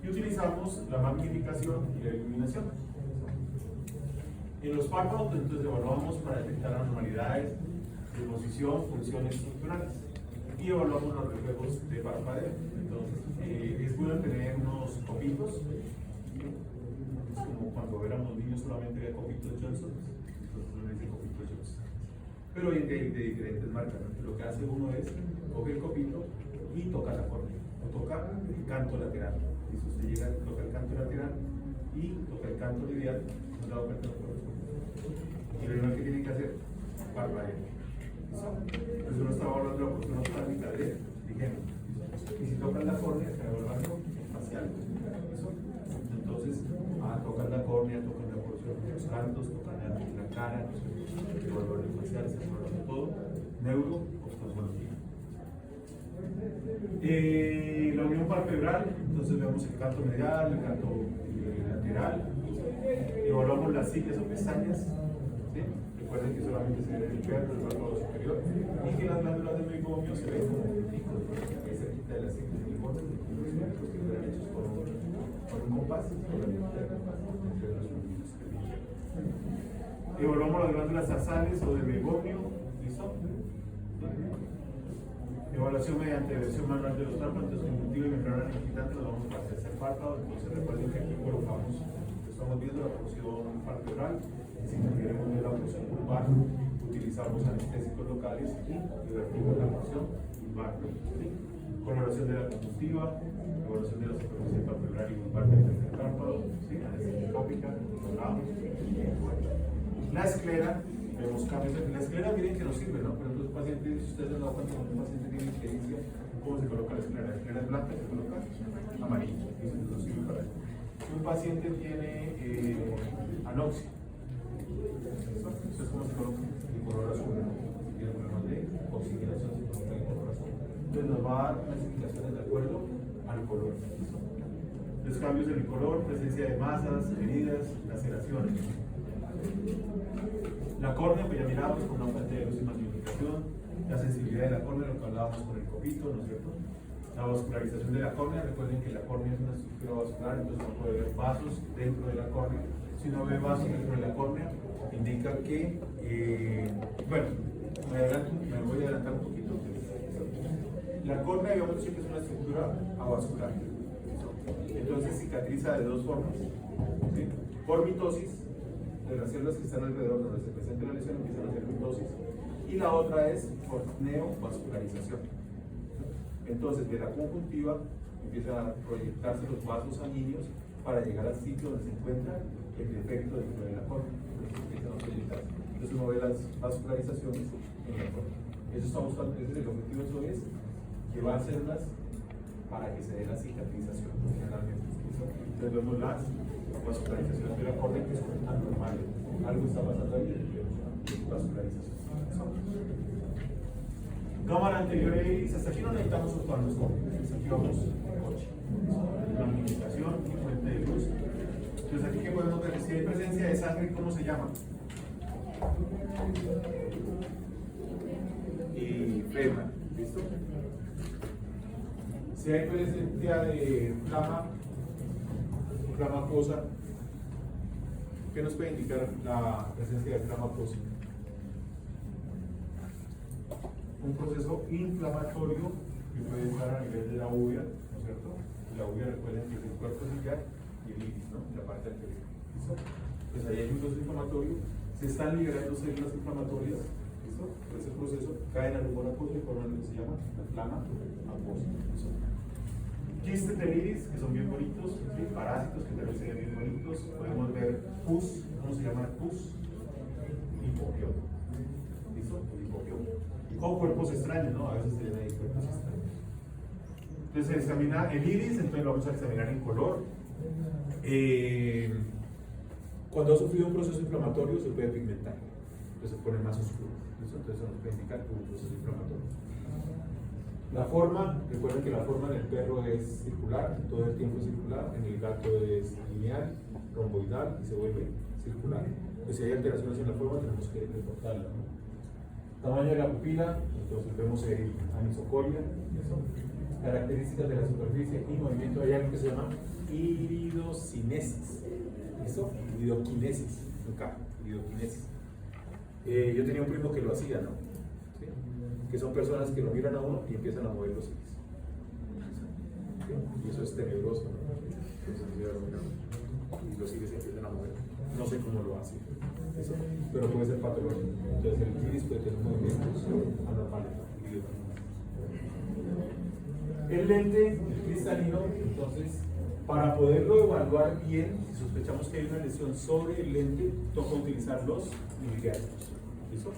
Y utilizamos la magnificación y la iluminación. En los párpados, entonces evaluamos para detectar anormalidades de posición, funciones estructurales. Y evaluamos los reflejos de parpadeo. Entonces, es bueno tener unos copitos. Es como cuando éramos niños solamente había copitos Johnson. Entonces uno dice copitos Johnson. Pero hoy en día hay de diferentes marcas, ¿no? Lo que hace uno es coger el copito y toca la córnea. O toca el canto lateral. Y si usted llega, toca el canto lateral y toca el canto lineal, no da cuenta de y lo primero que tiene que hacer, parpadeo. Entonces uno estaba hablando de la porción oftálmica de ligero. Y si tocan la córnea, se va a algo facial. Entonces, tocan la córnea, tocan la porción de los cantos, tocan la cara, el valor facial, se valora todo. Neuro, oftalmología. La unión palpebral, entonces vemos el canto medial, el canto lateral, evaluamos las cilias o pestañas, ¿sí? Recuerden que solamente se ve el perno, el párpado superior, y que las glándulas del meiomio se ven como punticos, que se quita de las cilias del meiomio, que fueran hechos con un compás, entre los puntitos. Evaluamos las glándulas nasales o del meiomio, ¿listo? Evaluación mediante versión manual de los párpados, entonces conjuntivo y membrana niquitante lo vamos a hacer el párpado, entonces recuerden que aquí colocamos, estamos viendo la porción palpebral, y si queremos ver la porción lumbar, utilizamos anestésicos locales y divertimos la porción lumbar. ¿Sí? Coloración de la conjuntiva, evaluación de la superficie palpebral y lumbar del tercer párpado, ¿sí? Anestesia tópica, controlamos. La esclera. Vemos cambios en la esclera, miren que nos sirve, ¿no? Pero los pacientes, si ustedes se han dado cuenta, cuando un paciente tiene experiencia, ¿cómo se coloca la esclera? La esclera es blanca, se coloca amarilla, y eso nos sirve para eso. Si un paciente tiene anoxia, entonces ¿cómo se coloca? El color azul, ¿no? Si tiene problemas de oxigenación, se coloca el color azul. Entonces nos va a dar clasificaciones de acuerdo al color. Los cambios en el color, presencia de masas, heridas, laceraciones. La córnea, pues ya miramos con una fuente de luz y magnificación, la sensibilidad de la córnea, lo que hablábamos con el copito, ¿no es cierto? La vascularización de la córnea, recuerden que la córnea es una estructura vascular, entonces no puede haber vasos dentro de la córnea. Si no ve vasos dentro de la córnea, indica que, bueno, me voy a adelantar un poquito. La córnea, digamos que es una estructura avascular. Entonces cicatriza de dos formas, ¿sí? Por mitosis, de las células que están alrededor donde se presenta la lesión empiezan a hacer mitosis, y la otra es por neovascularización. Entonces de la conjuntiva empiezan a proyectarse los vasos sanguíneos para llegar al sitio donde se encuentra el defecto dentro de la córnea. Empiezan a proyectarse. Entonces uno ve las vascularizaciones en la córnea. Eso está buscando, ese es el objetivo, eso es llevar células para que se dé la cicatrización generalmente. Entonces vemos las vascularizaciones de la córnea que son anormales. Algo está pasando ahí y vascularización. Cámara anterior e iris, hasta aquí no necesitamos oftalmoscopio, aquí vamos coche. Magnificación y fuente de luz. Entonces aquí que podemos ver, si hay presencia de sangre, ¿cómo se llama? enferman. ¿Listo? Si hay presencia de flama acuosa, ¿qué nos puede indicar la presencia de flama acuosa? Un proceso inflamatorio que puede estar a nivel de la uvea, ¿no es cierto? La uvea, recuerden que es el cuerpo ciliar y el iris, ¿no? La parte anterior. ¿Listo? Pues ahí hay un proceso inflamatorio, se están liberando células inflamatorias, ¿listo? Por ese proceso caen al humor acuoso y forman lo que se llama la flama acuosa. ¿Listo? Quistes del iris, que son bien bonitos, ¿sí? Parásitos que también se ven bien bonitos. Podemos ver pus, ¿cómo se llama el pus? Hipopión. ¿Listo? El hipopión. O cuerpos extraños, ¿no? A veces se ven ahí cuerpos extraños. Entonces se examina el iris, entonces lo vamos a examinar en color. Cuando ha sufrido un proceso inflamatorio se puede pigmentar, entonces se pone más oscuro. ¿Listo? Entonces eso nos puede indicar que hubo un proceso inflamatorio. La forma, recuerden que la forma en el perro es circular, todo el tiempo es circular, en el gato es lineal, romboidal y se vuelve circular. Pues si hay alteraciones en la forma tenemos que reportarla, ¿no? Tamaño de la pupila, entonces vemos el anisocoria, eso. Características de la superficie y movimiento, hay algo que se llama iridocinesis, ¿eso? Iridoquinesis, nunca, iridoquinesis. Yo tenía un primo que lo hacía, ¿no? ¿Sí? Que son personas que lo miran a uno y empiezan a mover los iris. ¿Sí? Y eso es tenebroso, ¿no? Entonces, y los iris empiezan a mover. No sé cómo lo hacen, ¿eso? Pero puede ser patológico. Entonces el iris puede tener movimientos anormales, ¿no? El lente, el cristalino, entonces, para poderlo evaluar bien, si sospechamos que hay una lesión sobre el lente, toca utilizar los miligramos. ¿Listo?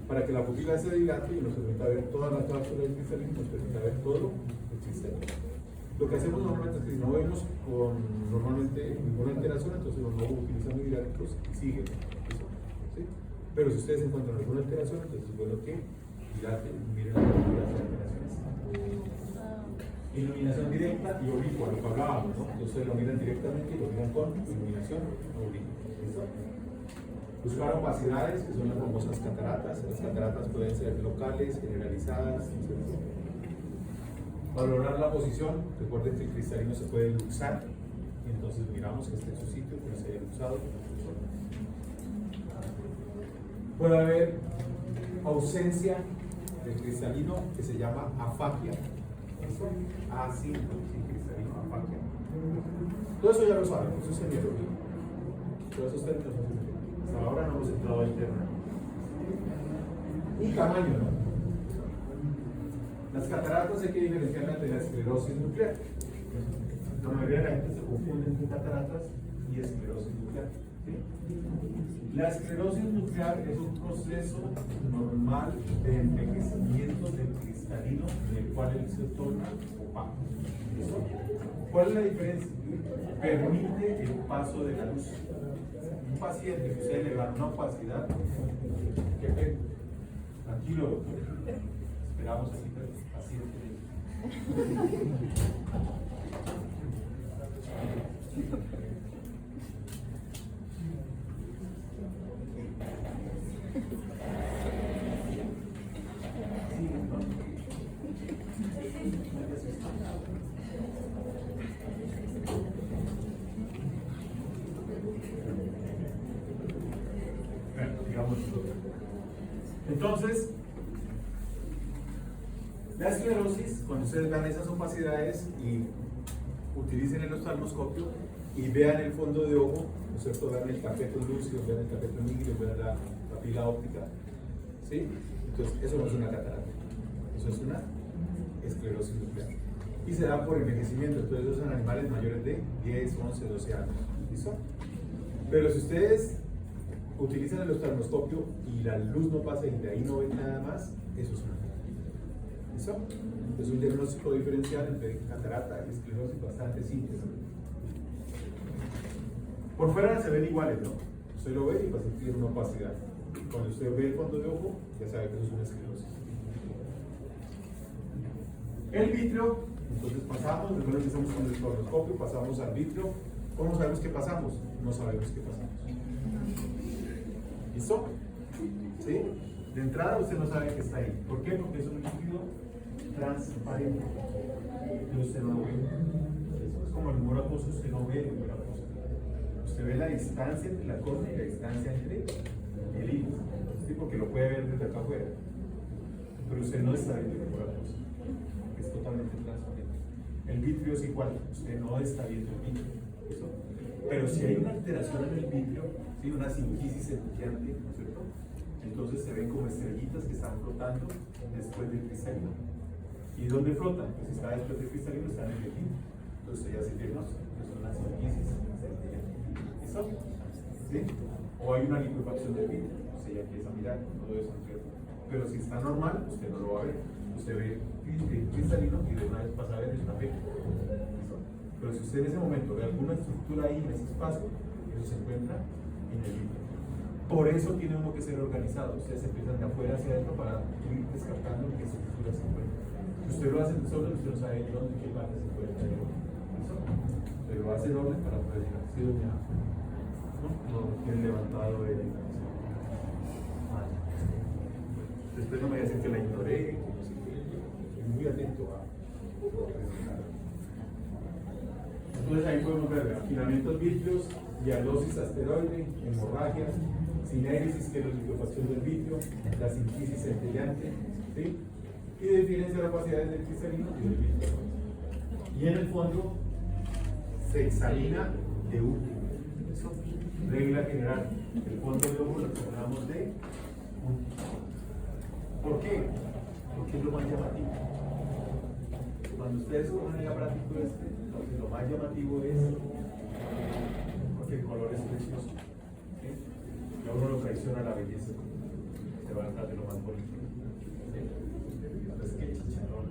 Para que la pupila se dilate y nos permita ver toda la cápsula del cristalino, nos permita ver todo el cristalino. Lo que hacemos normalmente es que si no vemos normalmente ninguna alteración, entonces los no utilizan miligramos y siguen. ¿Listo? ¿Sí? Pero si ustedes encuentran alguna alteración, entonces es bueno que dilaten y miren las alteraciones. Iluminación directa y oblicua, lo que hablábamos, ¿no? Entonces lo miran directamente y lo miran con iluminación oblicua. ¿Listo? Buscar opacidades, que son las famosas cataratas. Las cataratas pueden ser locales, generalizadas, ¿cierto? Valorar la posición, recuerden que el cristalino se puede luxar, y entonces miramos que esté en su sitio, que no se haya luxado. Puede haber ausencia del cristalino que se llama afagia. Así, cristalino, afagia. Todo eso ya lo saben, eso es semiología. Todos esos términos hasta ahora no hemos entrado al tema. Y tamaño, ¿no? Las cataratas hay que diferenciarlas de la esclerosis nuclear. La mayoría de la gente se confunde entre cataratas y esclerosis nuclear. ¿Sí? La esclerosis nuclear es un proceso normal de envejecimiento del cristalino en el cual él se torna opaco. ¿Cuál es la diferencia? Permite el paso de la luz. Un paciente que ustedes le dan una opacidad, ¿qué fe? Tranquilo, doctor. Esperamos así que el paciente. Entonces, la esclerosis, cuando ustedes vean esas opacidades y utilicen el oftalmoscopio y vean el fondo de ojo, ¿no es cierto? Vean el cateto lúcido, vean el cateto nígido, vean la pila óptica, ¿sí? Entonces, eso no es una catarata, eso es una esclerosis nuclear. Y se da por envejecimiento, entonces esos son animales mayores de 10, 11, 12 años, ¿listo? Pero si ustedes utilizan el oftalmoscopio y la luz no pasa y de ahí no ven nada más, eso es una catarata. ¿Listo? Es un diagnóstico diferencial entre catarata y esclerosis bastante simple. Por fuera se ven iguales, ¿no? Usted lo ve y el paciente tiene una opacidad. Cuando usted ve el fondo de ojo, ya sabe que eso es una esclerosis. El vítreo, entonces pasamos, recuerden que estamos con el oftalmoscopio, pasamos al vítreo. ¿Cómo sabemos qué pasamos? No sabemos qué pasamos. ¿Listo? ¿Sí? De entrada usted no sabe que está ahí. ¿Por qué? Porque es un líquido transparente. Y usted no lo ve. Es como el humor acuoso, usted no ve el humor acuoso. Usted ve la distancia entre la córnea y la distancia entre el iris. ¿Sí? Porque lo puede ver desde acá afuera. Pero usted no está viendo el humor acuoso. Es totalmente transparente. El vitrio es igual. Usted no está viendo el vitrio. ¿Eso? Pero si hay una alteración en el vitrio, ¿sí? Una sinquisis centellante, ¿no es cierto? Entonces se ven como estrellitas que están flotando después del cristalino. ¿Y dónde flotan? Pues si está después del cristalino, está en el vitrio. Entonces ya se diagnostica, es una sinquisis centellante. ¿Listo? ¿Sí? O hay una liquefacción del vitrio, usted ya empieza a mirar todo eso, ¿no es cierto? Pero si está normal, usted no lo va a ver. Usted ve el cristalino y de una vez pasa a ver es una P. ¿Listo? Pero si usted en ese momento ve alguna estructura ahí en ese espacio, eso se encuentra en el vitrio. Por eso tiene uno que ser organizado. Ustedes empiezan de afuera hacia adentro para ir descartando qué estructuras se encuentran. Si usted lo hace en solo, usted no sabe dónde, qué parte se encuentra. ¿Listo? Usted lo hace en orden para poder llegar. ¿Sí, doña? No, tiene levantado el. Después no me dicen que la ignoré, que no sé qué. Estoy muy atento a. Entonces ahí podemos ver afinamientos vítricos, dialosis asteroide, hemorragias, sinéresis, que es la liquefacción del vitrio, la sinquisis centellante, ¿sí? Y de diferencia de opacidades del cristalino y del vitrio. Y en el fondo se examina de último. Eso, regla general. El fondo del ojo lo examinamos de último. ¿Por qué? Porque es lo más llamativo. Cuando ustedes ponen el aparatico lo más llamativo es porque el color es precioso. ¿Sí? Y a uno lo traiciona la belleza. Se va a tratar de lo más bonito. ¿Sí? Entonces, qué chicharrón.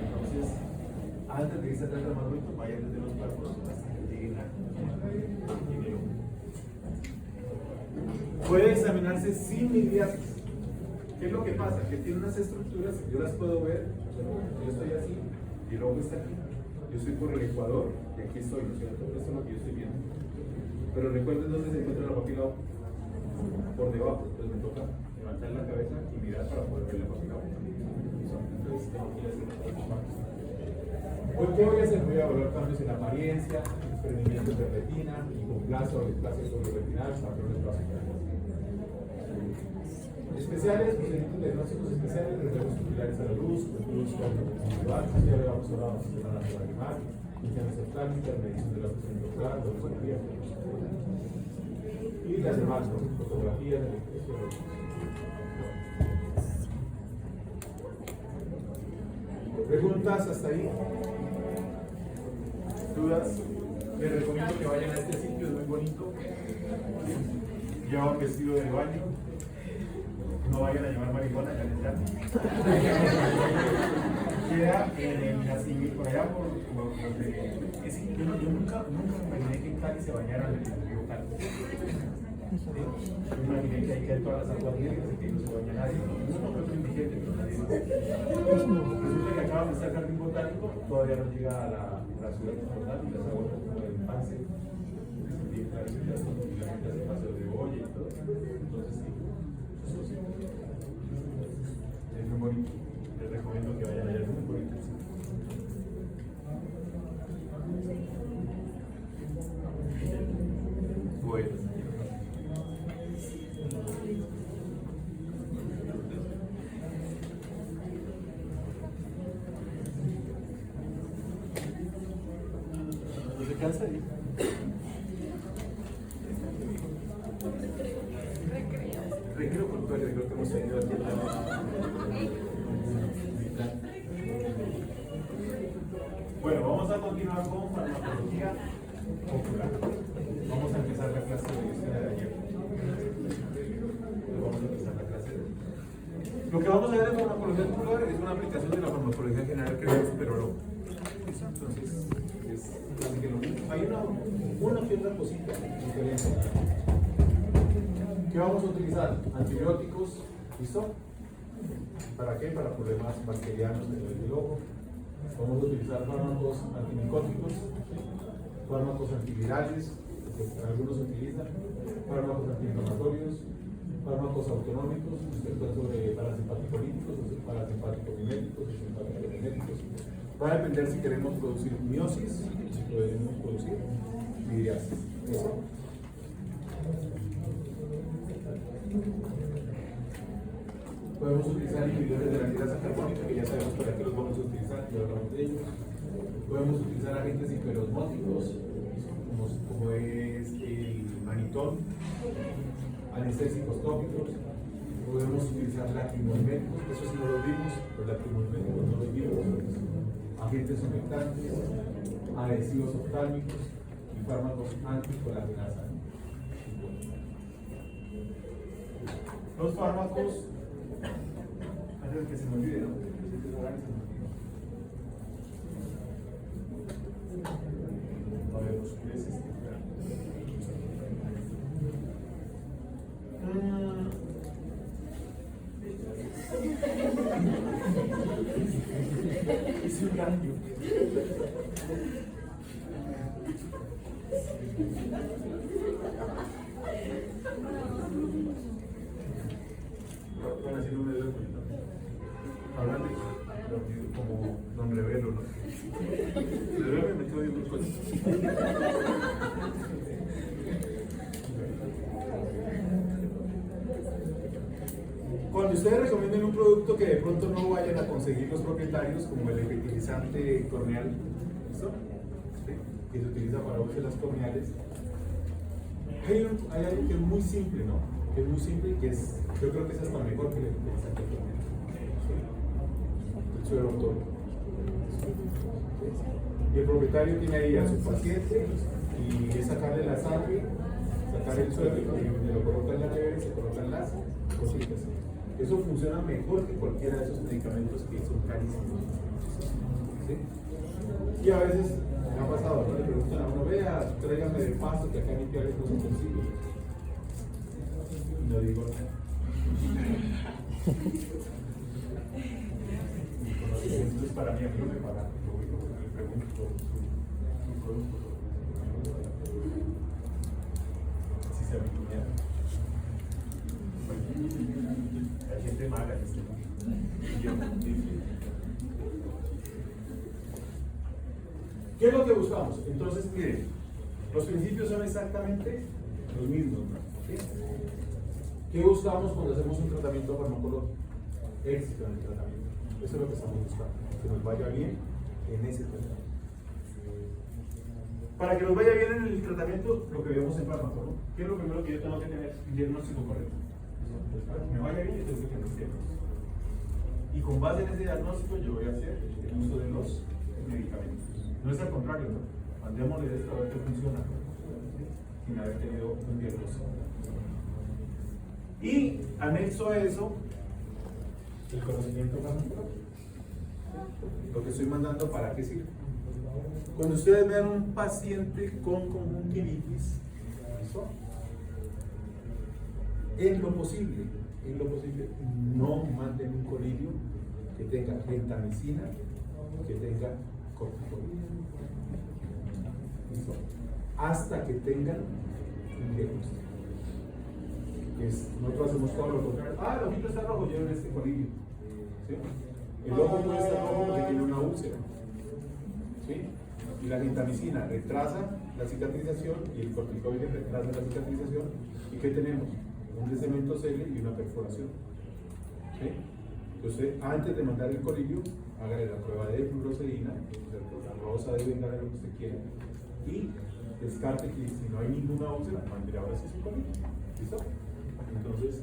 Entonces, antes de que se trate lo más bonito, vayan desde los párpados hasta que lleguen a puede examinarse sin miriasis. ¿Qué es lo que pasa? Que tiene unas estructuras, yo las puedo ver, yo estoy así, y el ojo está aquí. Yo estoy por el ecuador, y aquí estoy, ¿no es cierto? Esto es lo que yo estoy viendo. Pero recuerden dónde se encuentra la papila óptica. Por debajo, entonces me toca levantar la cabeza y mirar para poder ver la papila óptica. Entonces tengo que ir haciendo estas partes. Hoy, ¿qué voy a hacer? Voy a evaluar cambios en la apariencia, desprendimientos de retina, hipoplasia o displasia sobreretinal, patrones básicos. Especiales, procedimientos diagnósticos especiales, reflejos pupilares a la luz, luz conjuntival, ya le vamos a hablar de sistema nacional de mar, funciones oftálmicas, medición de la presión ocular, dorsografía, y las demás, ¿no? Fotografías, preguntas hasta ahí, dudas. Les recomiendo que vayan a este sitio, es muy bonito. Llevan vestido de baño. No vayan a llevar marihuana, ya les dan. Queda en el nacimiento, por allá por yo nunca me imaginé que en Cali se bañaran en el río Cali. Yo me imaginé que hay que ir todas las aguas negras y que no se baña nadie. Eso no fue muy indigente, pero nadie más. Resulta que acaban de estar jardín botánico, todavía no llega a la ciudad como tal, y las aguas como del Pance, que son bien claritas, y la gente hace paseo de olla y todo. Entonces sí. Es muy bonito. Les recomiendo que vayan allá, es muy bonito. Bueno. ¿No se cansa ahí? Recreo cultural, creo que hemos tenido aquí en la... Bueno, vamos a continuar con farmacología ocular. Vamos a empezar la clase de historia de ayer. Vamos a empezar la clase de hoy. Lo que vamos a ver en farmacología ocular es una aplicación de la farmacología general que es superólogo. Entonces, es casi que lo mismo. Hay una que otra cosita diferente. ¿Qué vamos a utilizar? Antibióticos, ¿listo? ¿Para qué? Para problemas bacterianos del ojo. Vamos a utilizar fármacos antimicóticos, fármacos antivirales, que algunos se utilizan, fármacos antiinflamatorios, fármacos autonómicos, efectos sobre parasimpático-líticos, parasimpático-miméticos, simpático-miméticos. Va a depender si queremos producir miosis, si podemos producir midriasis. ¿Eso? Podemos utilizar inhibidores de la ligrasa carbónica, que ya sabemos para qué los vamos a utilizar, ya hablamos de ellos. Podemos utilizar agentes hiperosmóticos, como es el manitol, anestésicos tópicos. Podemos utilizar lacrimogénicos, eso sí no los vimos, los lacrimogénicos no los vimos. Agentes humectantes, adhesivos oftálmicos y fármacos anticolagenasa. Los fármacos, antes de que se me olvide, ¿no? A ver, los meses. Hice un cambio. Van a decir un medio de cuenta. Hablan de como don Revelo, ¿no? Revelo me quedo viendo cosas. Cuando ustedes recomienden un producto que de pronto no vayan a conseguir los propietarios, como el efectivizante corneal, ¿listo? ¿Sí? Que se utiliza para úlceras corneales, hay algo que es muy simple, ¿no? Que es muy simple y que es, yo creo que es hasta mejor que el efectivizante corneal. ¿Sí? El suero. Y el propietario tiene ahí a su paciente y es sacarle la sangre, sacar el suero y me lo coloca en la nevera y se colocan las cositas. Eso funciona mejor que cualquiera de esos medicamentos que son carísimos. ¿Sí? Y a veces me ha pasado, ¿no? Le preguntan a uno, vea, tráigame del pasto que acá limpiar estos utensilios. Y no digo nada. Entonces para mí a mí no me pagan. Le pregunto su producto. Así se habituña. Hay gente mala en este mundo. ¿Qué es lo que buscamos? Entonces, miren, los principios son exactamente los mismos, ¿no? ¿Sí? ¿Qué buscamos cuando hacemos un tratamiento farmacológico? Éxito en el tratamiento. Eso es lo que estamos buscando. Que nos vaya bien en ese tratamiento. Para que nos vaya bien en el tratamiento, lo que vemos en fármaco, ¿no? ¿Qué es lo primero que yo tengo que tener? Un diagnóstico correcto. Pues para que me vaya bien, yo tengo que tener un diagnóstico. Y con base en ese diagnóstico, yo voy a hacer el uso de los medicamentos. No es al contrario, ¿no? Mandémosle esto a ver qué funciona, ¿sí? Sin haber tenido un diagnóstico. Y anexo a eso, el conocimiento farmacológico. Lo que estoy mandando, ¿para qué sirve? Cuando ustedes vean un paciente con conjuntivitis, ¿eso? En lo posible, no manden un colirio que tenga gentamicina, que tenga corticoides. ¿Listo? Hasta que tengan un diagnóstico. Nosotros hacemos todo lo contrario. El ojito está rojo, lleven este colirio. ¿Sí? El ojo puede estar rojo porque tiene una úlcera. ¿Sí? Y la gentamicina retrasa la cicatrización y el corticoide retrasa la cicatrización. ¿Y qué tenemos? Un descemento cele y una perforación. ¿Sí? Entonces, antes de mandar el colirio, hágale la prueba de fluorosedina, la rosa de bengala, lo que usted quiera, y descarte que si no hay ninguna úlcera, mande ahora sí su colirio. ¿Listo? Entonces,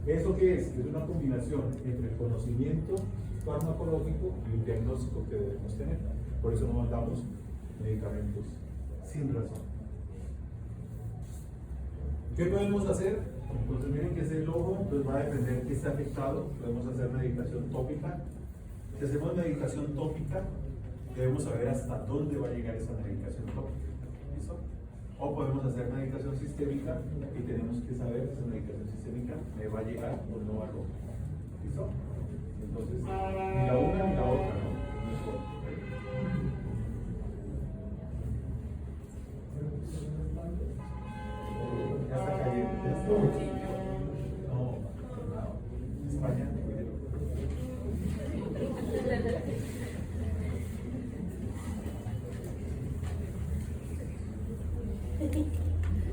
¿eso qué es? Es una combinación entre el conocimiento farmacológico y un diagnóstico que debemos tener. Por eso no mandamos medicamentos sin razón. ¿Qué podemos hacer? Entonces miren que es el ojo, entonces va a depender que está afectado. Podemos hacer medicación tópica. Si hacemos medicación tópica, debemos saber hasta dónde va a llegar esa medicación tópica. ¿Listo? O podemos hacer medicación sistémica y tenemos que saber si esa medicación sistémica me va a llegar o no al ojo. ¿Listo? Entonces, ni la una ni la otra, ¿no? Ya está cayendo.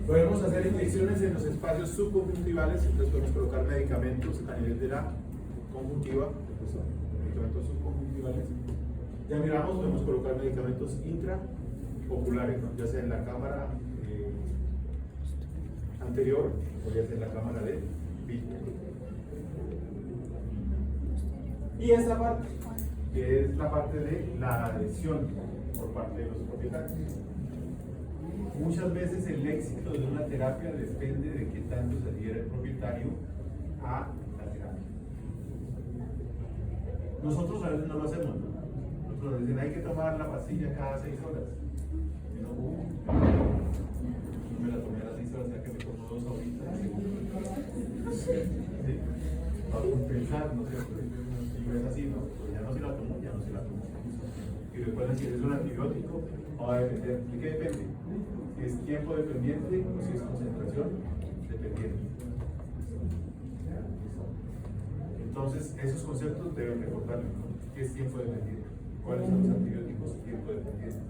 Podemos hacer inyecciones en los espacios subconjuntivales, entonces podemos colocar medicamentos a nivel de la conjuntiva, medicamentos subconjuntivales. Ya miramos, podemos colocar medicamentos intraoculares, ¿no? Ya sea en la cámara anterior o ya sea en la cámara de vítreo. Y esta parte, que es la parte de la adhesión por parte de los propietarios. Muchas veces el éxito de una terapia depende de qué tanto se adhiere el propietario a la terapia. Nosotros a veces no lo hacemos, ¿no? Nosotros nos dicen hay que tomar la pastilla cada 6 horas. Y no, me la tomé a las 6 horas, ya que me tomo 2 ahorita. ¿Sí? Para compensar, ¿no es cierto? Y no es así, ¿no? Pues ya no se la tomo, ya no se la tomo. Y recuerden que si es un antibiótico, va a depender. ¿De qué depende? Si es tiempo dependiente o si es concentración dependiente. Entonces, esos conceptos deben recordarlo. ¿Qué es tiempo dependiente? ¿Cuáles son los antibióticos? Tiempo dependiente.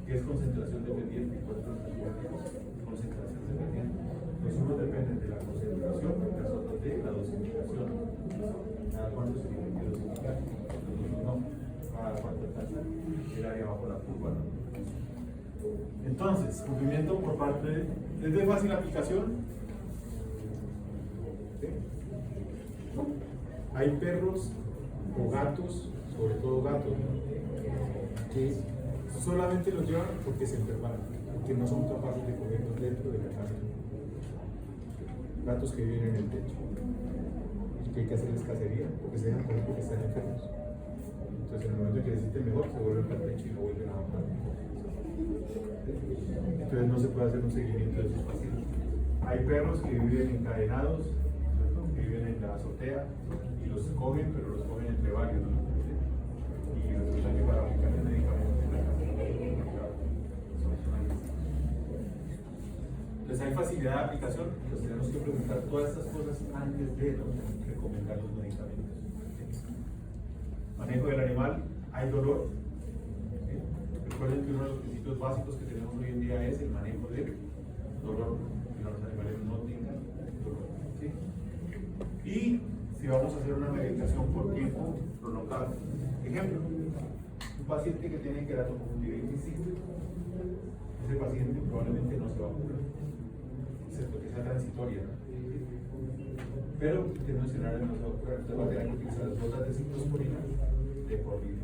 ¿Qué es concentración dependiente? ¿Cuáles son los antibióticos? Concentración dependiente. Los unos dependen de la concentración, los otros de la dosificación. ¿Cada cuánto se tiene que dosificar? Los otros no. ¿Cada cuánto alcanza el área bajo la curva? ¿No? Entonces, cumplimiento por parte de... ¿Es de fácil aplicación? ¿Sí? Hay perros o gatos, sobre todo gatos, ¿no? Que solamente los llevan porque se enfermaron, porque no son capaces de comerlos dentro de la casa. Gatos que viven en el techo, que hay que hacerles cacería, porque se dejan comer porque están enfermos. Entonces, en el momento que necesiten mejor, se vuelven para el techo y no vuelven a bajar. Entonces no se puede hacer un seguimiento de esos pacientes. Hay perros que viven encadenados, ¿cierto? Que viven en la azotea y los cogen, pero los cogen entre varios, ¿no? Y resulta que para aplicar el medicamento en la casa. Entonces hay facilidad de aplicación, pues tenemos que preguntar todas estas cosas antes de, ¿no?, recomendar los medicamentos. Manejo del animal, hay dolor. Recuerden que uno de los principios básicos que tenemos hoy en día es el manejo del dolor, que los animales no tengan dolor. ¿Sí? Y si vamos a hacer una medicación por tiempo prolongado, ejemplo, un paciente que tiene queratoconjuntivitis, ese paciente probablemente no se va a curar, excepto que sea transitoria, ¿no? Pero tenemos que mencionar no se va a curar, entonces va a tener que utilizar las gotas de ciclosporina de por vida.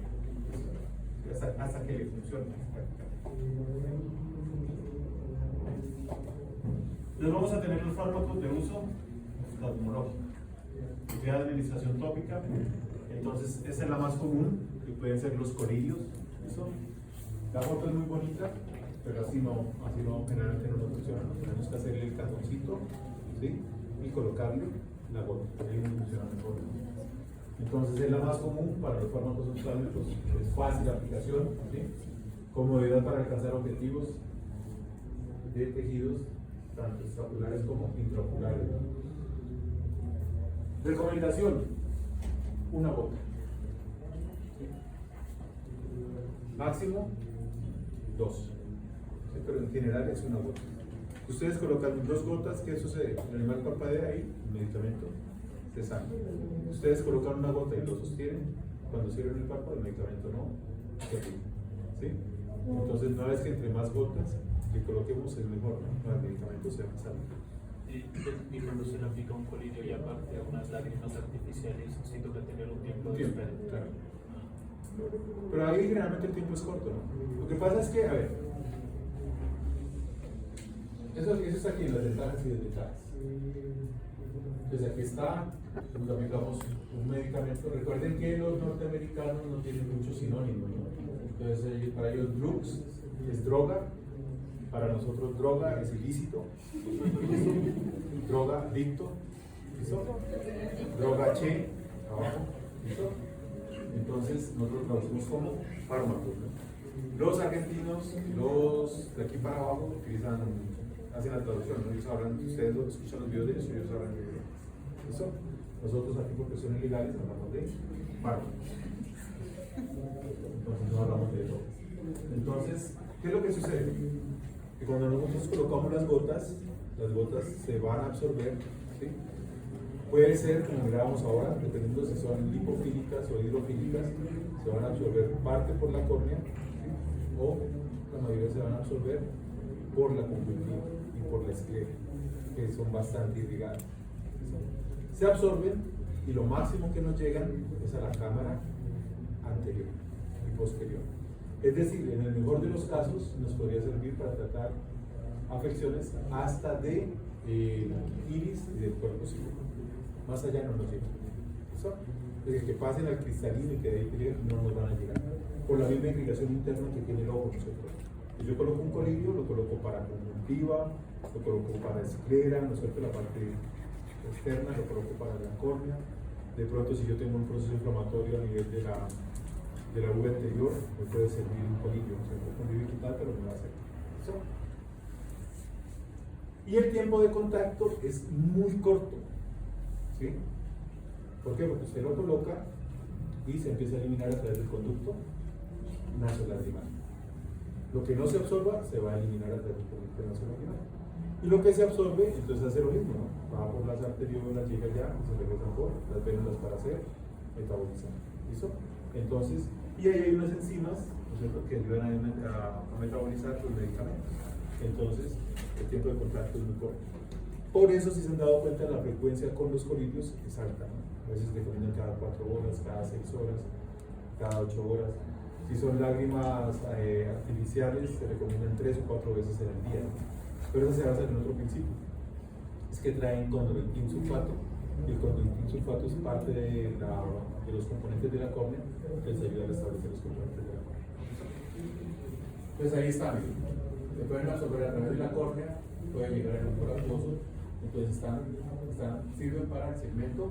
Hasta que le funcione. Entonces vamos a tener los fármacos de uso oftalmológico, de administración tópica. Entonces esa es la más común, que pueden ser los colirios. ¿Listo? La foto es muy bonita, pero así no generalmente no nos funciona. Tenemos que hacerle el cartoncito, ¿sí?, y colocarle la gota, ahí no funciona mejor. Entonces es la más común para los fármacos oftalmológicos, es fácil aplicación, ¿sí?, comodidad para alcanzar objetivos de tejidos tanto extraoculares como intraoculares. Recomendación: una gota, ¿sí?, máximo 2, ¿sí?, pero en general es una gota. Ustedes colocan 2 gotas, ¿qué sucede? El animal parpadea y el medicamento se sana. Ustedes colocan una gota y lo sostienen, cuando cierran el párpado el medicamento no se aplica, ¿sí? Entonces no es que entre más gotas que coloquemos es mejor, ¿no?, para el medicamento se sana. Y cuando se le aplica un colirio y aparte unas lágrimas artificiales, sí toca tener un tiempo de espera. Claro. Pero ahí generalmente el tiempo es corto, ¿no? Lo que pasa es que, a ver, eso está aquí en las ventajas y desventajas. Entonces aquí está, nos aplicamos un medicamento. Recuerden que los norteamericanos no tienen muchos sinónimos, ¿no? Entonces para ellos drugs es droga, para nosotros droga es ilícito, droga adicto, ¿listo? Droga che, abajo, ¿listo? Entonces nosotros traducimos como fármacos, ¿no? Los argentinos, los de aquí para abajo hacen la traducción, ¿no? Ellos hablan, ustedes escuchan los videos de ellos, ellos hablan de ellos. ¿Listo? Nosotros aquí por cuestiones legales hablamos de fármacos. Entonces no hablamos de eso. Entonces, ¿qué es lo que sucede? Y cuando nosotros colocamos las gotas se van a absorber, ¿sí? Puede ser, como mirábamos ahora, dependiendo si son lipofílicas o hidrofílicas, se van a absorber parte por la córnea, ¿sí? O la mayoría se van a absorber por la conjuntiva y por la esclera, que son bastante irrigadas. ¿Sí? Se absorben y lo máximo que nos llegan es a la cámara anterior y posterior. Es decir, en el mejor de los casos nos podría servir para tratar afecciones hasta de iris y del cuerpo cívico. Más allá no nos llega. ¿Listo? Desde que pasen al cristalino y que de ahí que no nos van a llegar. Por la misma irrigación interna que tiene el ojo, ¿no es cierto? Si yo coloco un colirio, lo coloco para conjuntiva, lo coloco para esclera, ¿no es cierto? La parte externa, lo coloco para la córnea. De pronto, si yo tengo un proceso inflamatorio a nivel de la uva anterior, me puede servir un colirio, ¿no es cierto? Con dificultad, pero me va a servir. ¿Listo? Y el tiempo de contacto es muy corto. ¿Sí? ¿Por qué? Porque usted lo coloca y se empieza a eliminar a través del conducto nasolacrimal. Lo que no se absorba se va a eliminar a través del conducto nasolacrimal. Y lo que se absorbe, entonces hace lo mismo, ¿no? Va por las arteriolas, llega allá y se regresan por las vénulas para hacer metabolizar. ¿Listo? Entonces, y ahí hay unas enzimas, ¿no es cierto?, que ayudan a metabolizar los medicamentos. Entonces, el tiempo de contacto es muy corto. Por eso, si se han dado cuenta, la frecuencia con los colidios es alta, ¿no? A veces recomiendan cada 4 horas, cada 6 horas, cada 8 horas. Si son lágrimas artificiales, se recomiendan 3 o 4 veces en el día, ¿no? Pero eso se basa en otro principio. Es que traen condroitin sulfato, y el condroitin sulfato es parte de los componentes de la córnea que les ayuda a restablecer los componentes de la córnea. Pues ahí está, miren. Se pueden absorber a través de la córnea, pueden llegar al núcleo acuoso, entonces sirven para el segmento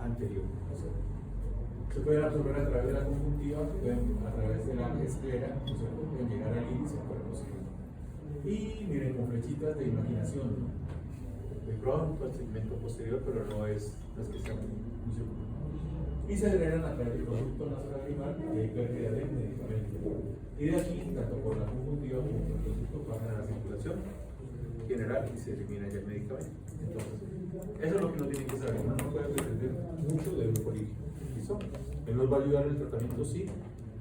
anterior. Se pueden absorber a través de la conjuntiva, a través de la esclera, pueden llegar al iris y al cuerpo cívico. Y miren, con flechitas de imaginación, ¿no? De pronto al segmento posterior, pero no es que sea muy seguro. Y se drenan a través del conducto nasolacrimal y hay pérdida de medicamento. Y de aquí, tanto por la conjuntiva como por el conducto, pasan a la circulación general y se elimina ya el medicamento. Entonces, eso es lo que uno tiene que saber. Uno no puede pretender mucho de un colirio. ¿Listo? Él nos va a ayudar en el tratamiento, sí,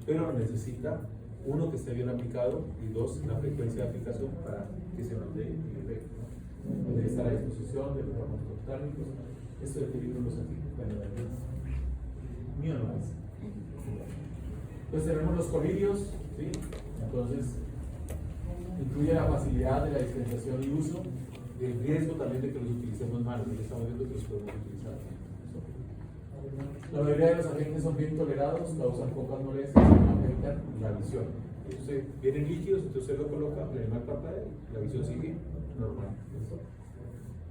pero necesita, uno, que esté bien aplicado, y dos, la frecuencia de aplicación para que se nos dé el efecto, ¿no? Debe estar a disposición de los farmacotérmicos. Esto de que libro los aquí, bueno, mío no es. Pues tenemos los colirios, ¿sí? Entonces, incluye la facilidad de la dispensación y uso, el riesgo también de que los utilicemos mal, ya estamos viendo que los podemos utilizar. La mayoría de los agentes son bien tolerados, causan pocas molestias y no afectan la visión. Entonces, vienen líquidos, entonces usted lo coloca en la pantalla y la visión sigue normal.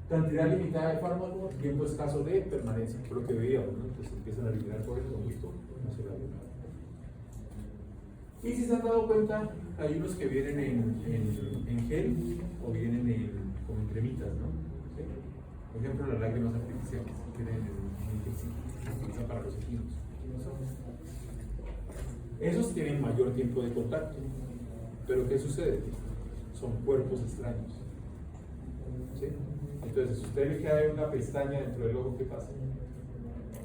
Cantidad limitada de fármaco, tiempo escaso de permanencia, por lo que veíamos, ¿no? Entonces empiezan a eliminar por el conducto nasolacrimal. Y si se han dado cuenta, hay unos que vienen en gel o vienen como en cremitas, ¿no? ¿Sí? Por ejemplo, las lágrimas artificiales vienen en gel, se utilizan para los equinos. Esos tienen mayor tiempo de contacto, pero ¿qué sucede? Son cuerpos extraños. ¿Sí? Entonces, si usted le queda una pestaña dentro del ojo, ¿qué pasa?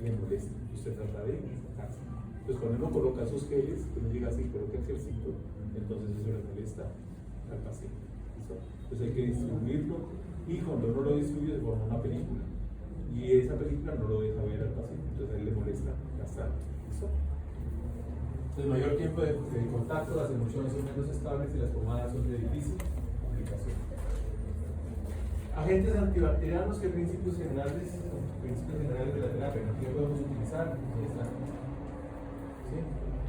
Le molesta. Usted trata de sacarse. Entonces, cuando uno coloca esos geles, uno llega así, coloca el gelcito, entonces eso le molesta al paciente. ¿Listo? Entonces hay que distribuirlo, y cuando uno lo distribuye, se forma una película. Y esa película no lo deja ver al paciente, entonces a él le molesta bastante. ¿Listo? Entonces, mayor tiempo de contacto, las emociones son menos estables y las pomadas son de difícil aplicación. Agentes antibacterianos, ¿qué principios generales de la terapia? ¿Qué podemos utilizar? Ahí están. ¿Sí?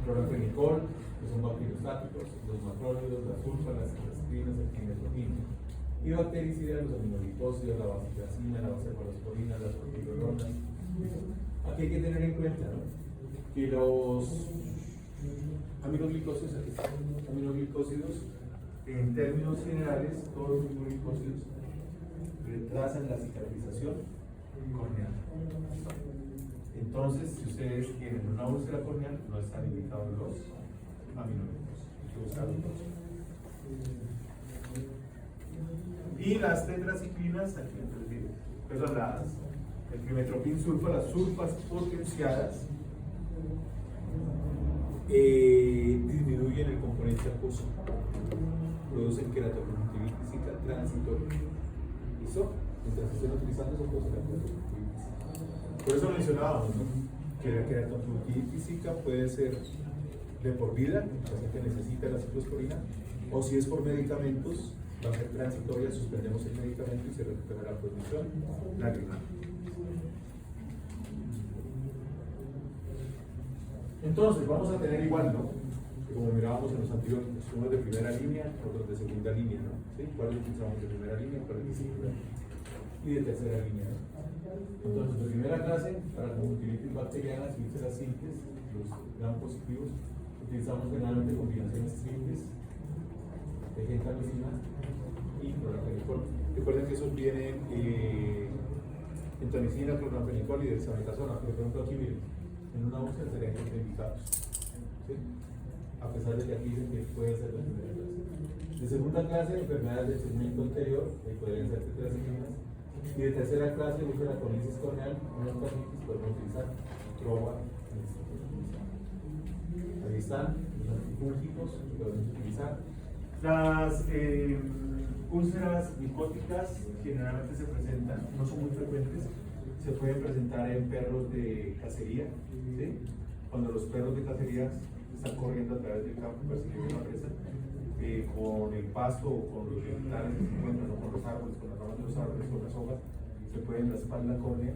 Clorofenicol, que son bacteriostáticos, los macrólidos, las sulfas, las citrastrinas, el quimetroquino. Y bactericidas, los aminoglicósidos, la vancomicina, la cefalosporina, las propiolonas. Aquí hay que tener en cuenta, ¿no?, que los aminoglicósidos, en términos generales, todos los aminoglicósidos retrasan la cicatrización corneal. Entonces, si ustedes tienen una úlcera corneal, no están indicados los aminoglicósidos. Hay que buscar otros. Y las tetraciclinas, aquí que son el primetropin sulfa, las sulfas potenciadas, disminuyen el componente acuoso, producen queratoconjuntivitis transitoria. ¿Listo? Mientras estén utilizando esos cosas, por eso mencionábamos, ¿no?, que la queratoconjuntivitis puede ser de por vida, el paciente necesita la ciclosporina, o si es por medicamentos, va a ser transitoria, suspendemos el medicamento y se recupera la producción lagrimal. Entonces, vamos a tener igual, ¿no?, como mirábamos en los antibióticos, unos de primera línea, otros de segunda línea, ¿no? ¿Sí? ¿Cuáles utilizamos de primera línea, cuáles de segunda línea? Y de tercera línea, ¿no? Entonces, de primera clase, para la conjuntivitis bacteriana, si las simples, los gram positivos, utilizamos generalmente combinaciones simples de gentamicina y cloramfenicol. Recuerden que esos vienen gentamicina, cloramfenicol y dexametasona. Por ejemplo, aquí miren, en una úlcera serían contraindicados, ¿sí?, a pesar de que aquí dicen que puede ser de primera clase. De segunda clase, enfermedades del segmento anterior, podrían ser tetraciclinas. Y de tercera clase, úlcera colitis corneal, neocarditis, podemos utilizar trova. Ahí están los antifúngicos que podemos utilizar. Las úlceras micóticas generalmente se presentan, no son muy frecuentes, se pueden presentar en perros de cacería, ¿sí?, cuando los perros de cacería están corriendo a través del campo persiguiendo una presa, con el pasto o con los vegetales que se encuentran, o con los árboles, con las ramas de los árboles, con las hojas, se pueden raspar la córnea,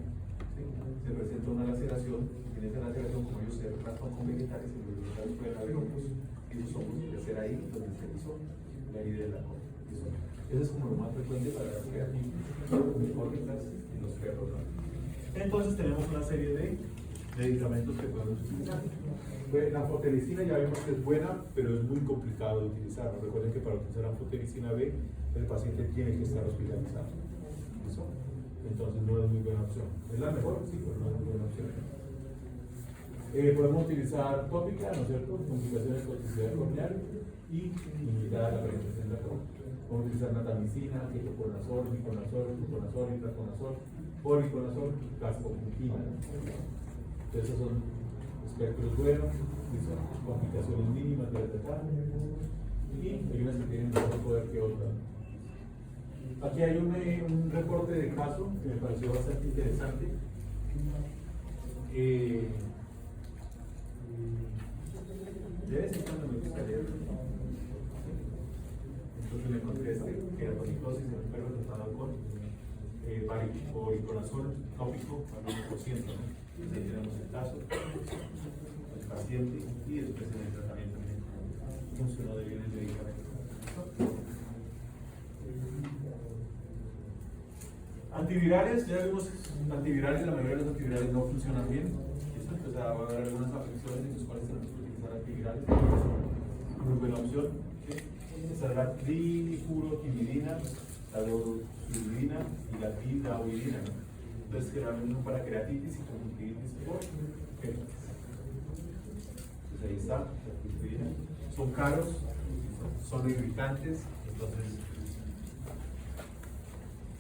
¿sí?, se presenta una laceración, en esa laceración, como ellos se raspan con vegetales, en los vegetales pueden haber hongos, y esos hongos pueden ser ahí donde se hizo la herida de la córnea. Eso es como lo más frecuente para las micóticas en los perros, ¿no? Entonces tenemos una serie de medicamentos que podemos utilizar. La anfotericina ya vemos que es buena, pero es muy complicado de utilizar. Recuerden que para utilizar anfotericina B, el paciente tiene que estar hospitalizado. ¿Eso? Entonces no es muy buena opción. ¿Es la mejor? Sí, pero no es muy buena opción. Podemos utilizar tópica, ¿no es cierto?, complicaciones de toxicidad corneal y limitar la penetración de la córnea. Podemos utilizar natamicina, ketoconazol, miconazol, fluconazol, itraconazol, poriconazol, cascopuntina. Entonces esos son espectros buenos, y son complicaciones mínimas de detectar, y hay unas que tienen mejor poder que otras. Aquí hay un reporte de caso que me pareció bastante interesante. De vez en cuando me gusta leer. Entonces me encontré queratonicosis en un perro tratado con poriconazol tópico al 1%, ¿no? Ahí tenemos el caso, el paciente y después en el tratamiento funcionó de bien el medicamento. Antivirales, ya vimos antivirales, la mayoría de los antivirales no funcionan bien. Entonces va a haber algunas afecciones en las cuales tenemos que utilizar antivirales. Muy buena opción. ¿Sí? Esa es la trifluorotimidina, la doxuridina y la tilaoidina, ¿no? Entonces generalmente son para queratitis y conjuntivitis por queratitis. Entonces ahí está, la trifluorina. Son caros, son irritantes, entonces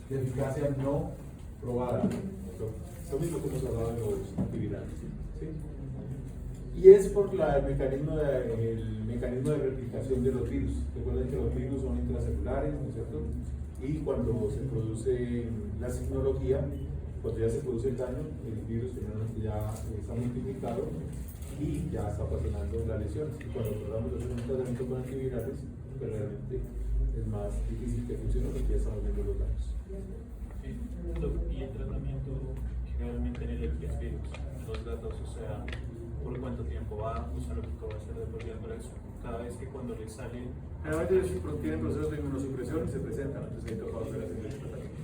de eficacia no probada. Lo mismo que hemos hablado de los antivirales. ¿Sí? Y es por el mecanismo de replicación de los virus. Recuerden que los virus son intracelulares, ¿no es cierto? Y cuando se produce la signología, cuando ya se produce el daño, el virus generalmente ya está multiplicado y ya está ocasionando la lesión. Y cuando tratamos de hacer un tratamiento con antivirales, pues realmente es más difícil que funcione porque ya estamos viendo los daños. Y el tratamiento generalmente en el virus, los datos, o sea, por cuánto tiempo va, usualmente va a ser de por vida, pero es cada vez que cuando le sale. Generalmente ellos tienen procesos de inmunosupresión y se presentan, entonces hay que hacer el tratamiento.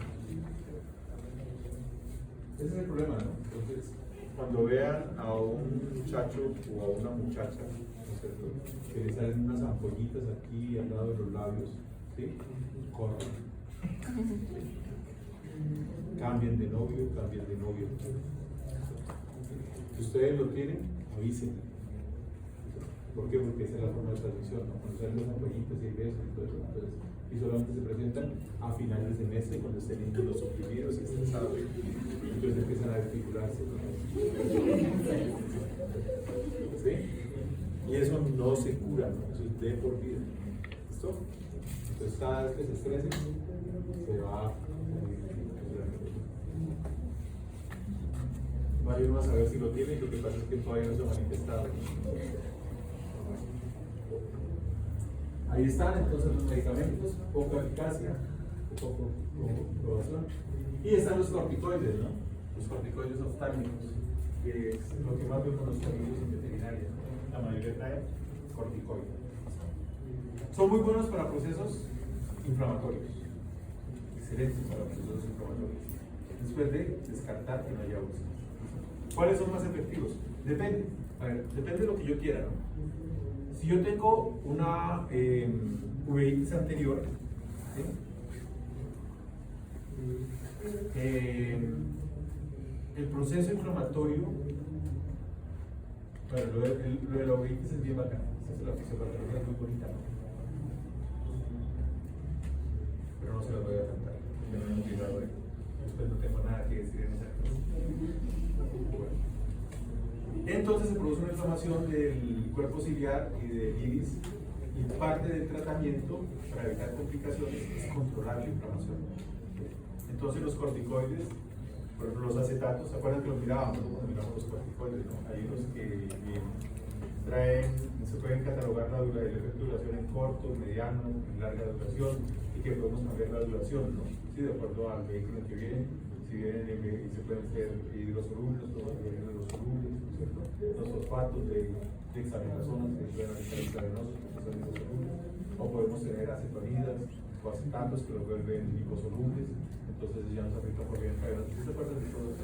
Ese es el problema, ¿no? Entonces, cuando vean a un muchacho o a una muchacha, ¿no es cierto?, que le salen unas ampollitas aquí al lado de los labios, ¿sí?, corren. Cambien de novio, cambien de novio. Si ustedes lo tienen, avisen. ¿Por qué? Porque esa es la forma de transmisión, ¿no? Cuando salen los ampollitos y besos y todo eso, entonces, y solamente se presentan a finales de mes cuando estén los suprimidos y estresados, entonces empiezan a articularse, ¿no? ¿Sí? Y eso no se cura, ¿no? Eso es de por vida. ¿Listo? Entonces cada vez que se estresen, se va a Mario no va a saber si lo tiene, lo que pasa es que todavía no se ha manifestado. Ahí están entonces los medicamentos, poca eficacia, poca comprobación. Y están los corticoides, ¿no? Los corticoides oftálmicos, que es lo que más vemos en los clínicos en veterinaria, ¿no? La mayoría trae corticoides. Son muy buenos para procesos inflamatorios, excelentes para procesos inflamatorios, después de descartar que no haya uso. ¿Cuáles son más efectivos? Depende. A ver, depende de lo que yo quiera, ¿no? Si yo tengo una uveitis anterior, ¿sí? El proceso inflamatorio, bueno, lo de la uveitis es bien bacán, esa es la fisiopatología, es muy bonita, ¿no? Pero no se la voy a cantar, no me he olvidado de. Después no tengo nada que decir en esa cosa. Bueno. Entonces se produce una inflamación del cuerpo ciliar y del iris, y parte del tratamiento para evitar complicaciones es controlar la inflamación. Entonces los corticoides, por ejemplo los acetatos, ¿se acuerdan que los mirábamos cuando miramos los corticoides? ¿No? Hay unos que traen, se pueden catalogar el efecto de duración en corto, mediano, en larga duración, y que podemos cambiar la duración, ¿no? Sí, de acuerdo al vehículo que viene. Si vienen y se pueden ser hidrosolubles, hidrosolubles, ¿cierto? Los fosfatos de hexaminazonas que pueden afectar intravenosos, que son hidrosolubles, o podemos tener acetonidas o acetatos que los vuelven liposolubles, entonces ya nos afecta por bien intravenoso. ¿Se acuerdan de todo eso?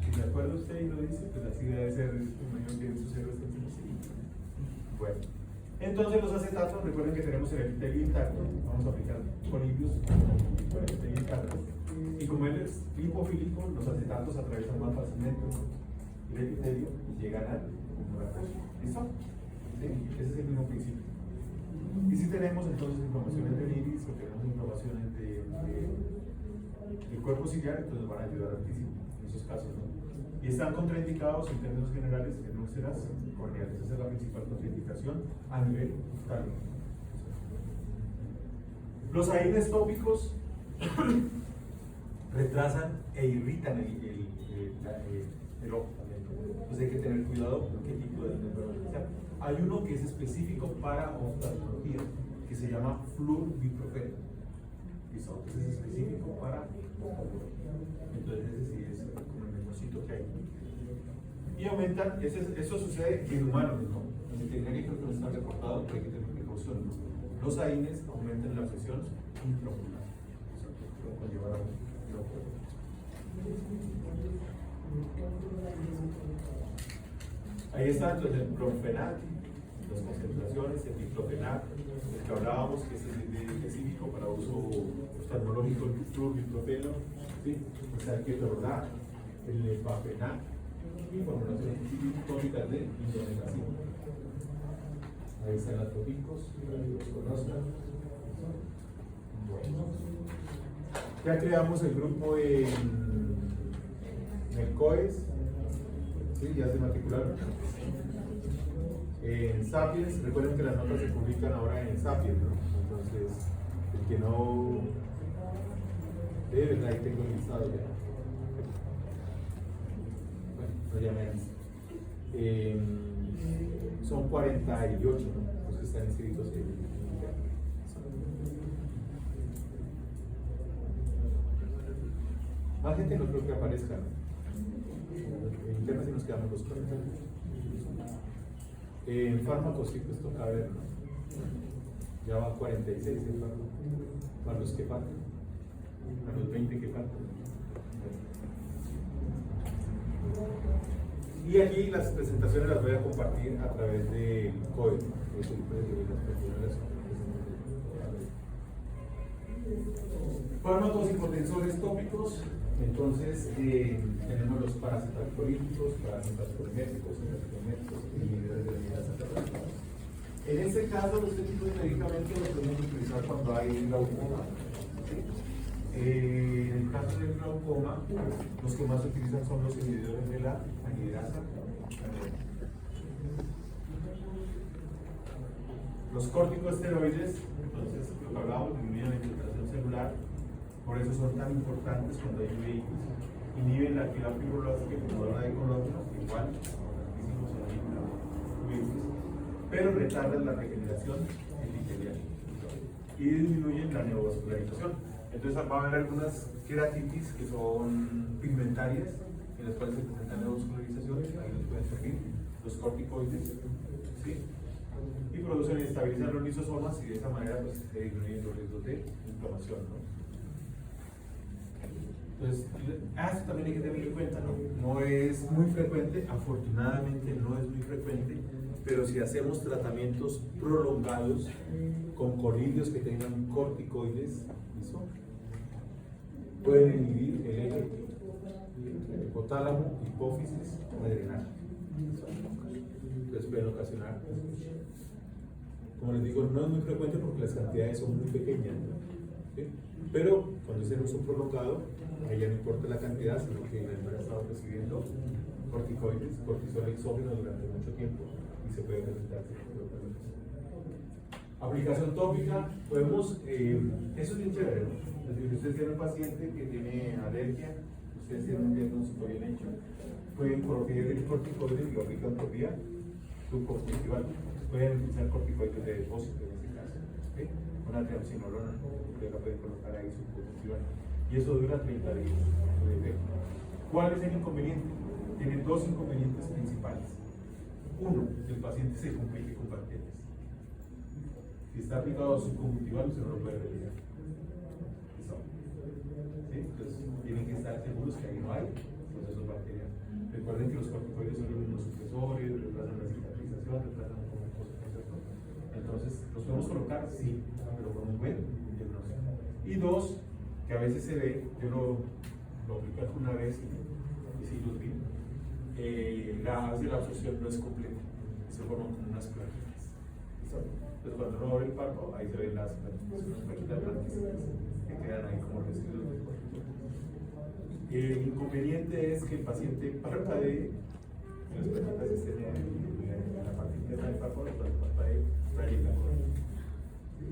Si se acuerda usted y lo dice, pues así debe ser, imagino que en su cerebro está así. Bueno. Entonces los acetatos, recuerden que tenemos el epitelio intacto, vamos a aplicar colipios con el epitelio intacto, y como él es lipofílico, los acetatos atraviesan más fácilmente el epitelio y llegan al humor. ¿Listo? ¿Sí? Ese es el mismo principio. Y si tenemos entonces inflamaciones del iris o tenemos inflamaciones del cuerpo ciliar, entonces van a ayudar altísimo en esos casos, ¿no? Y están contraindicados en términos generales en úlceras corneales. Esa es la principal contraindicación a nivel oftálmico. Los AINES tópicos retrasan e irritan el ojo también. Entonces hay que tener cuidado con qué tipo de AINES van a utilizar. Hay uno que es específico para oftalmología, que se llama flurbiprofeno. ¿Listo? Entonces es específico para oftalmología. Entonces ese sí es como el mejorcito que hay. Y aumentan, eso sucede en humanos, ¿no? En veterinaria creo que no está reportado, pero hay que tener precaución, ¿no? Los AINES aumentan la presión intraocular. Eso puede conllevar a un glaucoma. Ahí está entonces el clorfenac, las concentraciones, el diclofenac, el que hablábamos, que es el específico para uso oftalmológico, el flurbiprofeno, ¿sí? O sea, el ketorolac, el levafenac, y formulaciones tópicas de indometacina. Ahí están los tópicos, para que los conozcan. Bueno. Ya creamos el grupo en el COES, ¿sí? Ya se matricularon. En Sapiens, recuerden que las notas se publican ahora en Sapiens, ¿no? Entonces, el que no, de verdad, ahí tengo el listado ya. Bueno, no ya me son 48, ¿no? Los que están inscritos en más gente no creo que aparezca, ¿no? En internet si nos quedamos los 40. En fármacos sí pues toca ver, ¿no? Ya va 46 en fármacos, para los que faltan, a los 20 que faltan. Y aquí las presentaciones las voy a compartir a través del COE, que es el precio de las personas. Fármacos hipotensores tópicos. Entonces Entonces, tenemos los paracetacolíticos, paracetacolíticos, inhibidores de la amilasa catatónica. En este caso, este tipo de medicamentos los podemos utilizar cuando hay glaucoma. ¿Sí? En el caso del glaucoma, los que más se utilizan son los inhibidores de la amilasa. Los corticosteroides, entonces, lo que hablábamos, disminuyen la infiltración celular, por eso son tan importantes cuando hay uveitis. Inhiben la actividad fibrológica que no hay con otros, igual, importantísimos en la uveitis, pero retardan la regeneración epitelial y disminuyen la neovascularización. Entonces va a haber algunas queratitis que son pigmentarias, en las cuales se presenta neovascularización, ahí nos pueden servir los corticoides, ¿sí? Y producen y estabilizan los lisosomas y de esa manera pues se disminuyen los riesgos de inflamación, ¿no? Entonces, esto también hay que tenerlo en cuenta, ¿no? No es muy frecuente, afortunadamente no es muy frecuente, pero si hacemos tratamientos prolongados con colidios que tengan corticoides, ¿listo? Pueden inhibir el eje hipotálamo, hipófisis, adrenal. Entonces pueden ocasionar. Como les digo, no es muy frecuente porque las cantidades son muy pequeñas, ¿no? ¿Sí? Pero cuando es el uso prolongado, ahí ya no importa la cantidad, sino que el enfermo ha estado recibiendo corticoides, cortisol exógeno durante mucho tiempo y se puede presentar ese tipo de problemas. Aplicación tópica, podemos, eso es bien chévere, ¿no? Es decir, si ustedes tienen un paciente que tiene alergia, ustedes tienen un diagnóstico bien hecho, pueden corregir el corticoide y lo aplican por vía subconjuntival. Pueden utilizar corticoides de depósito en este caso, ¿sí? Una triamcinolona, ustedes la pueden colocar ahí subconjuntival. Y eso dura 30 días. ¿Cuál es el inconveniente? Tiene dos inconvenientes principales. Uno, el paciente se complique con bacterias. Si está aplicado subconjuntival, usted no lo puede realizar. ¿Sí? Entonces, tienen que estar seguros que ahí no hay procesos bacterianos. Recuerden que los corticoides son inmunosupresores, retrasan la cicatrización, retrasan un poco de cosas. Entonces, ¿los podemos colocar? Sí, pero con un buen diagnóstico. Y dos, que a veces se ve, yo lo apliqué una vez y sí los vi, la absorción no es completa, se forman como unas plaquitas. Entonces cuando uno abre el párpado, ahí se ven las plaquitas blancas que quedan ahí como residuos del cortisol. El inconveniente es que el paciente parpadee, que las plaquitas estén en la parte interna del párpado, el parpadee rayen la cornea.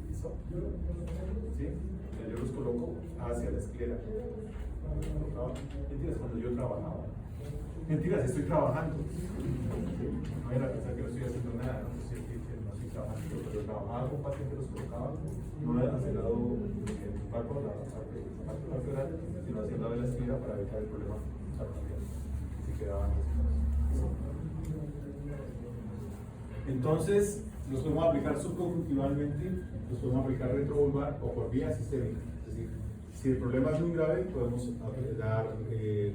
¿Listo? ¿Sí? Yo los coloco hacia la esclera. Mentiras, cuando yo trabajaba. Mentiras, estoy trabajando. No era pensar que no estoy haciendo nada, no estoy trabajando, pero yo trabajaba con pacientes, los colocaba no hacia el lado del párpado, la parte lateral, sino hacia el lado de la esclera para evitar el problema arterial. Si quedaban entonces, los podemos aplicar subconjuntivalmente, los podemos aplicar retrovulvar o por vía sistémica. Es decir, si el problema es muy grave, podemos dar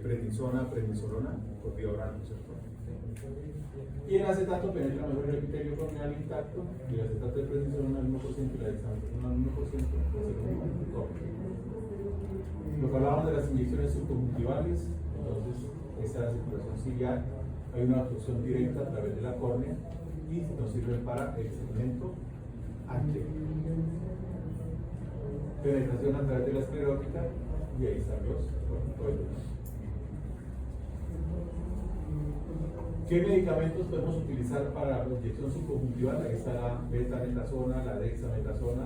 prednisona, prednisolona por vía oral, ¿no es cierto? Y el acetato penetra mejor el epitelio corneal intacto, y el acetato de prednisolona al 1% y la dexametasona al 1%, lo que hablábamos de las inyecciones subconjuntivales, entonces esa circulación ciliar, hay una absorción directa a través de la córnea y nos sirve para el segmento anterior. Penetración a través de la esclerótica y ahí están los corticoides. ¿Qué medicamentos podemos utilizar para la inyección subconjuntival? Ahí está la betametasona, la dexametasona,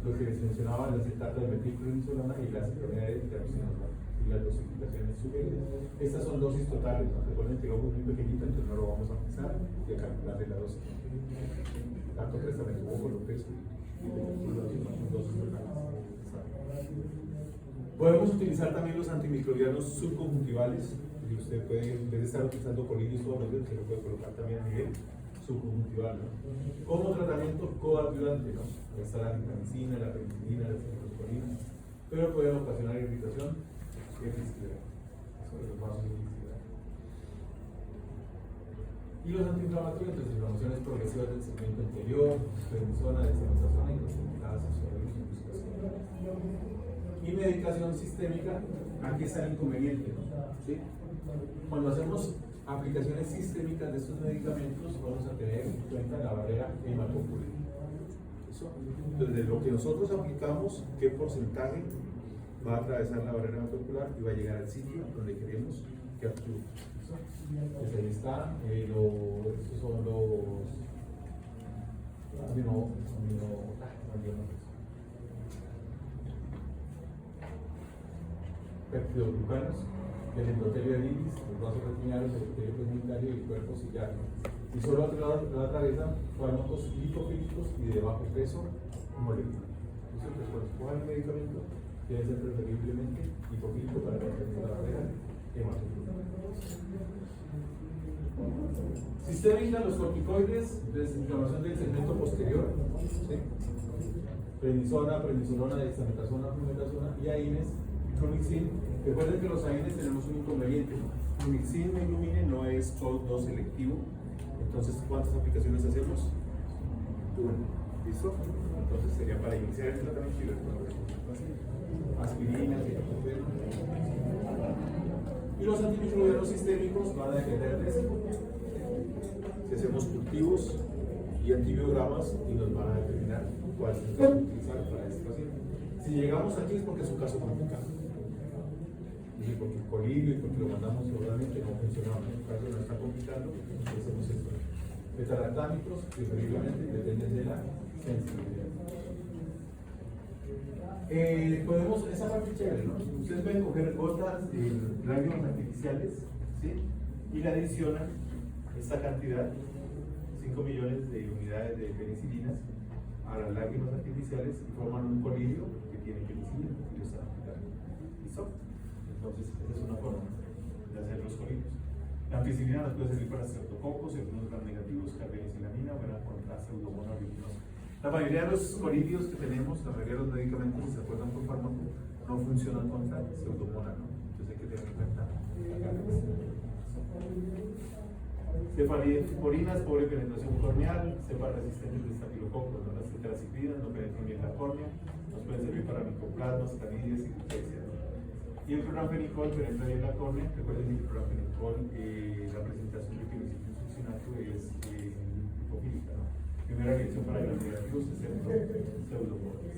lo que les mencionaba, el acetato de metilprednisolona y la acetona de triamcinolona y las dosificaciones superiores. Estas son dosis totales, ¿no? Recuerden que el ojo es muy pequeñito, entonces no lo vamos a pensar y a calcularle la dosis. Tanto préstame tu ojo, lo peso y son dosis totales. Podemos utilizar también los antimicrobianos subconjuntivales. Y usted puede, en vez de estar utilizando colidios todos los días, usted lo puede colocar también a nivel subconjuntival, ¿no? Como tratamiento coadyuvante, ¿no? Ahí está la vitamicina, la penicilina, la ciclosporina, pero pueden ocasionar irritación y felicidad. Sobre los vasos de felicidad. Y los antiinflamatorios, las inflamaciones progresivas del segmento anterior, prednisona, dexametasona y los indicadas y medicación sistémica, aquí está el inconveniente, ¿sí? Cuando hacemos aplicaciones sistémicas de estos medicamentos, vamos a tener en cuenta la barrera hematopoética. Entonces, de lo que nosotros aplicamos, ¿qué porcentaje va a atravesar la barrera hematopoética y va a llegar al sitio donde queremos que actúe? Pues ahí está, estos son los peptidoglucanos, el endotelio de iris, los vasos retinales, el endotelio plasmitario y el cuerpo ciliario. Y solo lo atraviesan fármacos lipofílicos y de bajo peso molecular. Entonces, cuando se coja el medicamento, debe ser preferiblemente lipofílico para que no la barrera hematopoética. Sistémica, los corticoides, desinflamación del segmento posterior, ¿sí? Prednisolona, dexametasona, flumethasona y AINES, Flumixin. Recuerden que los AINES tenemos un inconveniente. Flumixin Ilumine no es POD2 selectivo. Entonces, ¿cuántas aplicaciones hacemos? Una. ¿Listo? Entonces sería para iniciar el tratamiento y después aspirinas y ibuprofeno. Y los antimicrobianos sistémicos van a depender de eso. Si hacemos cultivos y antibiogramas y nos van a determinar cuál se puede utilizar para este paciente. Si llegamos aquí es porque es un caso complicado. Y porque el colirio y porque lo mandamos seguramente no funcionaba. En el caso no está complicando, hacemos esto. Beta-lactámicos, preferiblemente, depende de la sensibilidad. Esa parte es chévere, ¿no? Ustedes pueden coger gotas de lágrimas artificiales, ¿sí? Y le adicionan esta cantidad, 5 millones de unidades de penicilinas, a las lágrimas artificiales y forman un colirio que tiene penicilina y lo están aplicando. ¿Listo? Entonces, esa es una forma de hacer los colirios. La ampicilina nos puede servir para estreptococos, algunos gram negativos, carbenicilamina, buena contra pseudomonas originosa. La mayoría de los colirios que tenemos, la mayoría de los medicamentos que se acuerdan por fármaco, no funcionan contra pseudomonas, ¿no? Entonces hay que tener en cuenta la cefaloporinas, pobre penetración corneal, cepas resistentes de estafilococos, ¿no? Las tetracicrinas no penetran bien la córnea, nos pueden servir para micoplasmas, clamidias y rickettsia. Y el cloramfenicol penetra bien la córnea. Recuerden que el cloramfenicol, la presentación de piroxicin succinato es lipofílica, ¿no? Primera reacción para los negativos es el pseudomonas.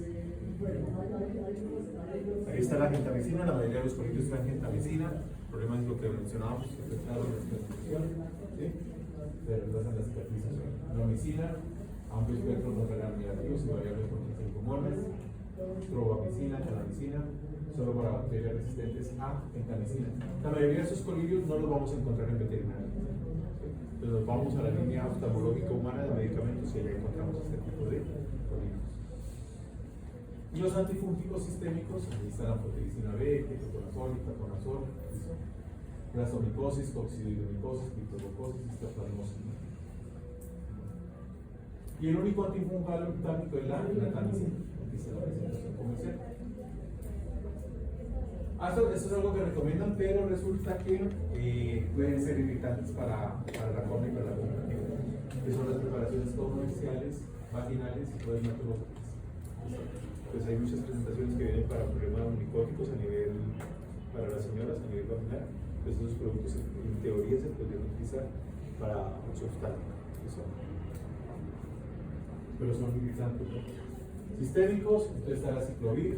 Ahí está la gentamicina, la mayoría de los colirios traen gentamicina. El problema es lo que mencionábamos, que afecta a la cicatrización, ¿sí? Se retrasan la cicatrización. Nomicina, amplio espectro de gram negativos y variables potencial pulmones. Trovamicina, canamicina, solo para bacterias resistentes a gentamicina. La mayoría de esos colirios no los vamos a encontrar en veterinaria. Entonces nos vamos a la línea oftalmológica humana de medicamentos y allá encontramos este tipo de colirios. Y los antifúngicos sistémicos, ahí está la anfotericina B, ketoconazol, itaconazol, glasomicosis, coccidiomicosis, criptococosis, histoplasmosis. Y el único antifungal octánico es la natamicina, dice la presentación comercial. Esto es algo que recomiendan, pero resulta que pueden ser irritantes para la córnea y para la conjuntiva, que son las preparaciones comerciales, vaginales y dermatológicas. Pues hay muchas presentaciones que vienen para problemas micóticos a nivel, para las señoras a nivel vaginal. Pues esos productos en teoría se podrían utilizar para uso oftálmico, pero son irritantes, ¿no? Sistémicos, entonces está la ciclovir.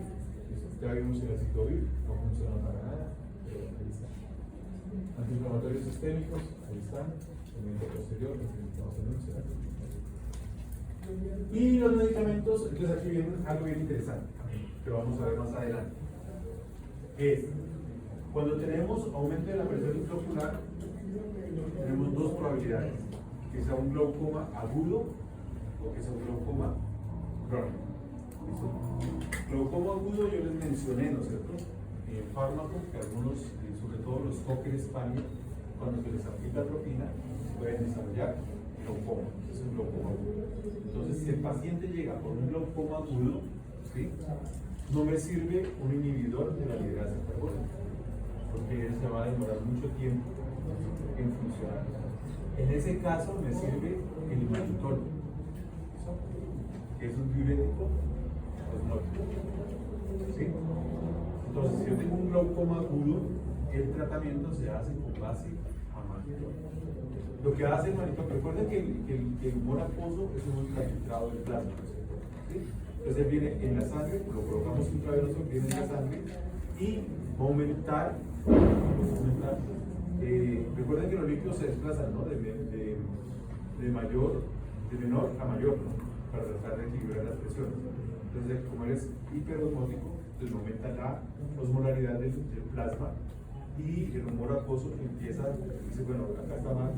Ya vimos el aciclovir, no funciona para nada, pero ahí está. Antiinflamatorios sistémicos, ahí están. Segmento posterior, los que estamos enunciando. Y los medicamentos, entonces aquí viene algo bien interesante, que vamos a ver más adelante. Es, cuando tenemos aumento de la presión intraocular, tenemos dos probabilidades: que sea un glaucoma agudo o que sea un glaucoma crónico. Glaucoma agudo yo les mencioné, ¿no es cierto? El fármaco que algunos, sobre todo los Cocker Spaniel, cuando se les aplica atropina, pueden desarrollar glaucoma. Es un glaucoma agudo. Entonces, si el paciente llega con un glaucoma agudo, ¿sí? No me sirve un inhibidor de la liderasa carbónica, porque se va a demorar mucho tiempo en funcionar. En ese caso me sirve el imatitol, que es un diurético osmótico, ¿sí? Entonces, si yo tengo un glaucoma agudo, el tratamiento se hace con base a manitol. Lo que hace el manitol, recuerden que el humor acuoso es un ultrafiltrado del plasma, ¿sí? Entonces él viene en la sangre, lo colocamos intravenoso, viene en la sangre y va a aumentar. Recuerden que los líquidos se desplazan, ¿no? de menor a mayor, ¿no? Para tratar de equilibrar las presiones. Entonces, como él es hiperosmótico, entonces aumenta la osmolaridad del plasma y el humor acuoso empieza, dice, bueno, acá está más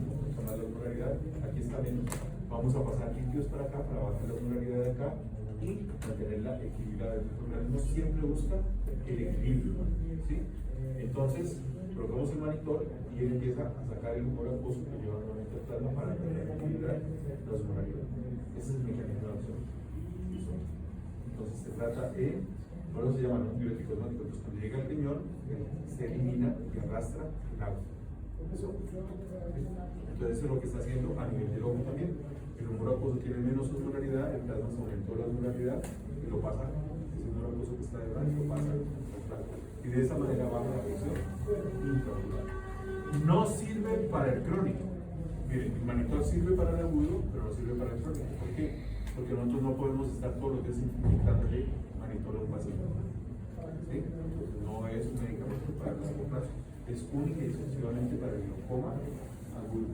la osmolaridad, aquí está menos, vamos a pasar líquidos para acá para bajar la osmolaridad de acá y mantenerla equilibrada. El organismo siempre busca el equilibrio, ¿sí? Entonces, colocamos el manitol y él empieza a sacar el humor acuoso que lleva nuevamente el plasma para equilibrar la osmolaridad. Ese es el mecanismo de acción. Entonces se trata de, por eso se llaman los diuréticos osmóticos. Entonces cuando llega al riñón, se elimina y arrastra el agua. Entonces eso es lo que está haciendo a nivel del ojo también. El humor acuoso tiene menos osmolaridad, el plasma se aumentó la osmolaridad y lo pasa, ese humor acuoso que está debajo lo pasa al plasma. Y de esa manera baja la presión intraocular. No sirve para el crónico. Miren, el manitol sirve para el agudo, pero no sirve para el crónico. ¿Por qué? Porque nosotros no podemos estar todos los días inyectándole manitol a un paciente. ¿Sí? No es un medicamento para el largo plazo. Es única y exclusivamente para el glaucoma agudo.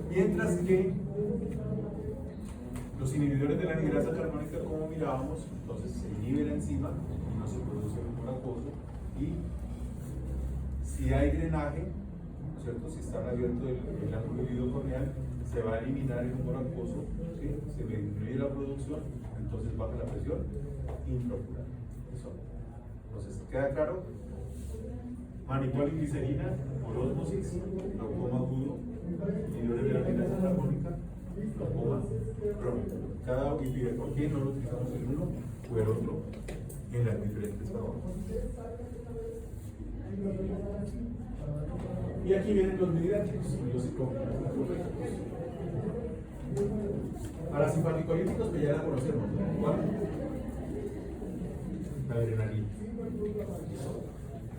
Mientras que los inhibidores de la anhidrasa carbónica, como mirábamos, entonces se inhibe la enzima y no se produce el humor acuoso. Y si hay drenaje, ¿no es cierto? Si está abierto el ángulo ilidocorneal, se va a eliminar el humor acuoso, ¿sí? Se disminuye la producción, entonces baja la presión intraocular. Eso. Entonces, ¿queda claro? Manitol y glicerina por ósmosis, glaucoma agudo, inhibidores de la anhidrasa carbónica, glaucoma crónico. Cada uno pide por qué no lo utilizamos el uno o el otro en las diferentes formas. Y aquí vienen los mediáticos, los psicómetros. Parasimpaticolíticos que ya la conocemos, ¿no? ¿Cuál? La adrenalina.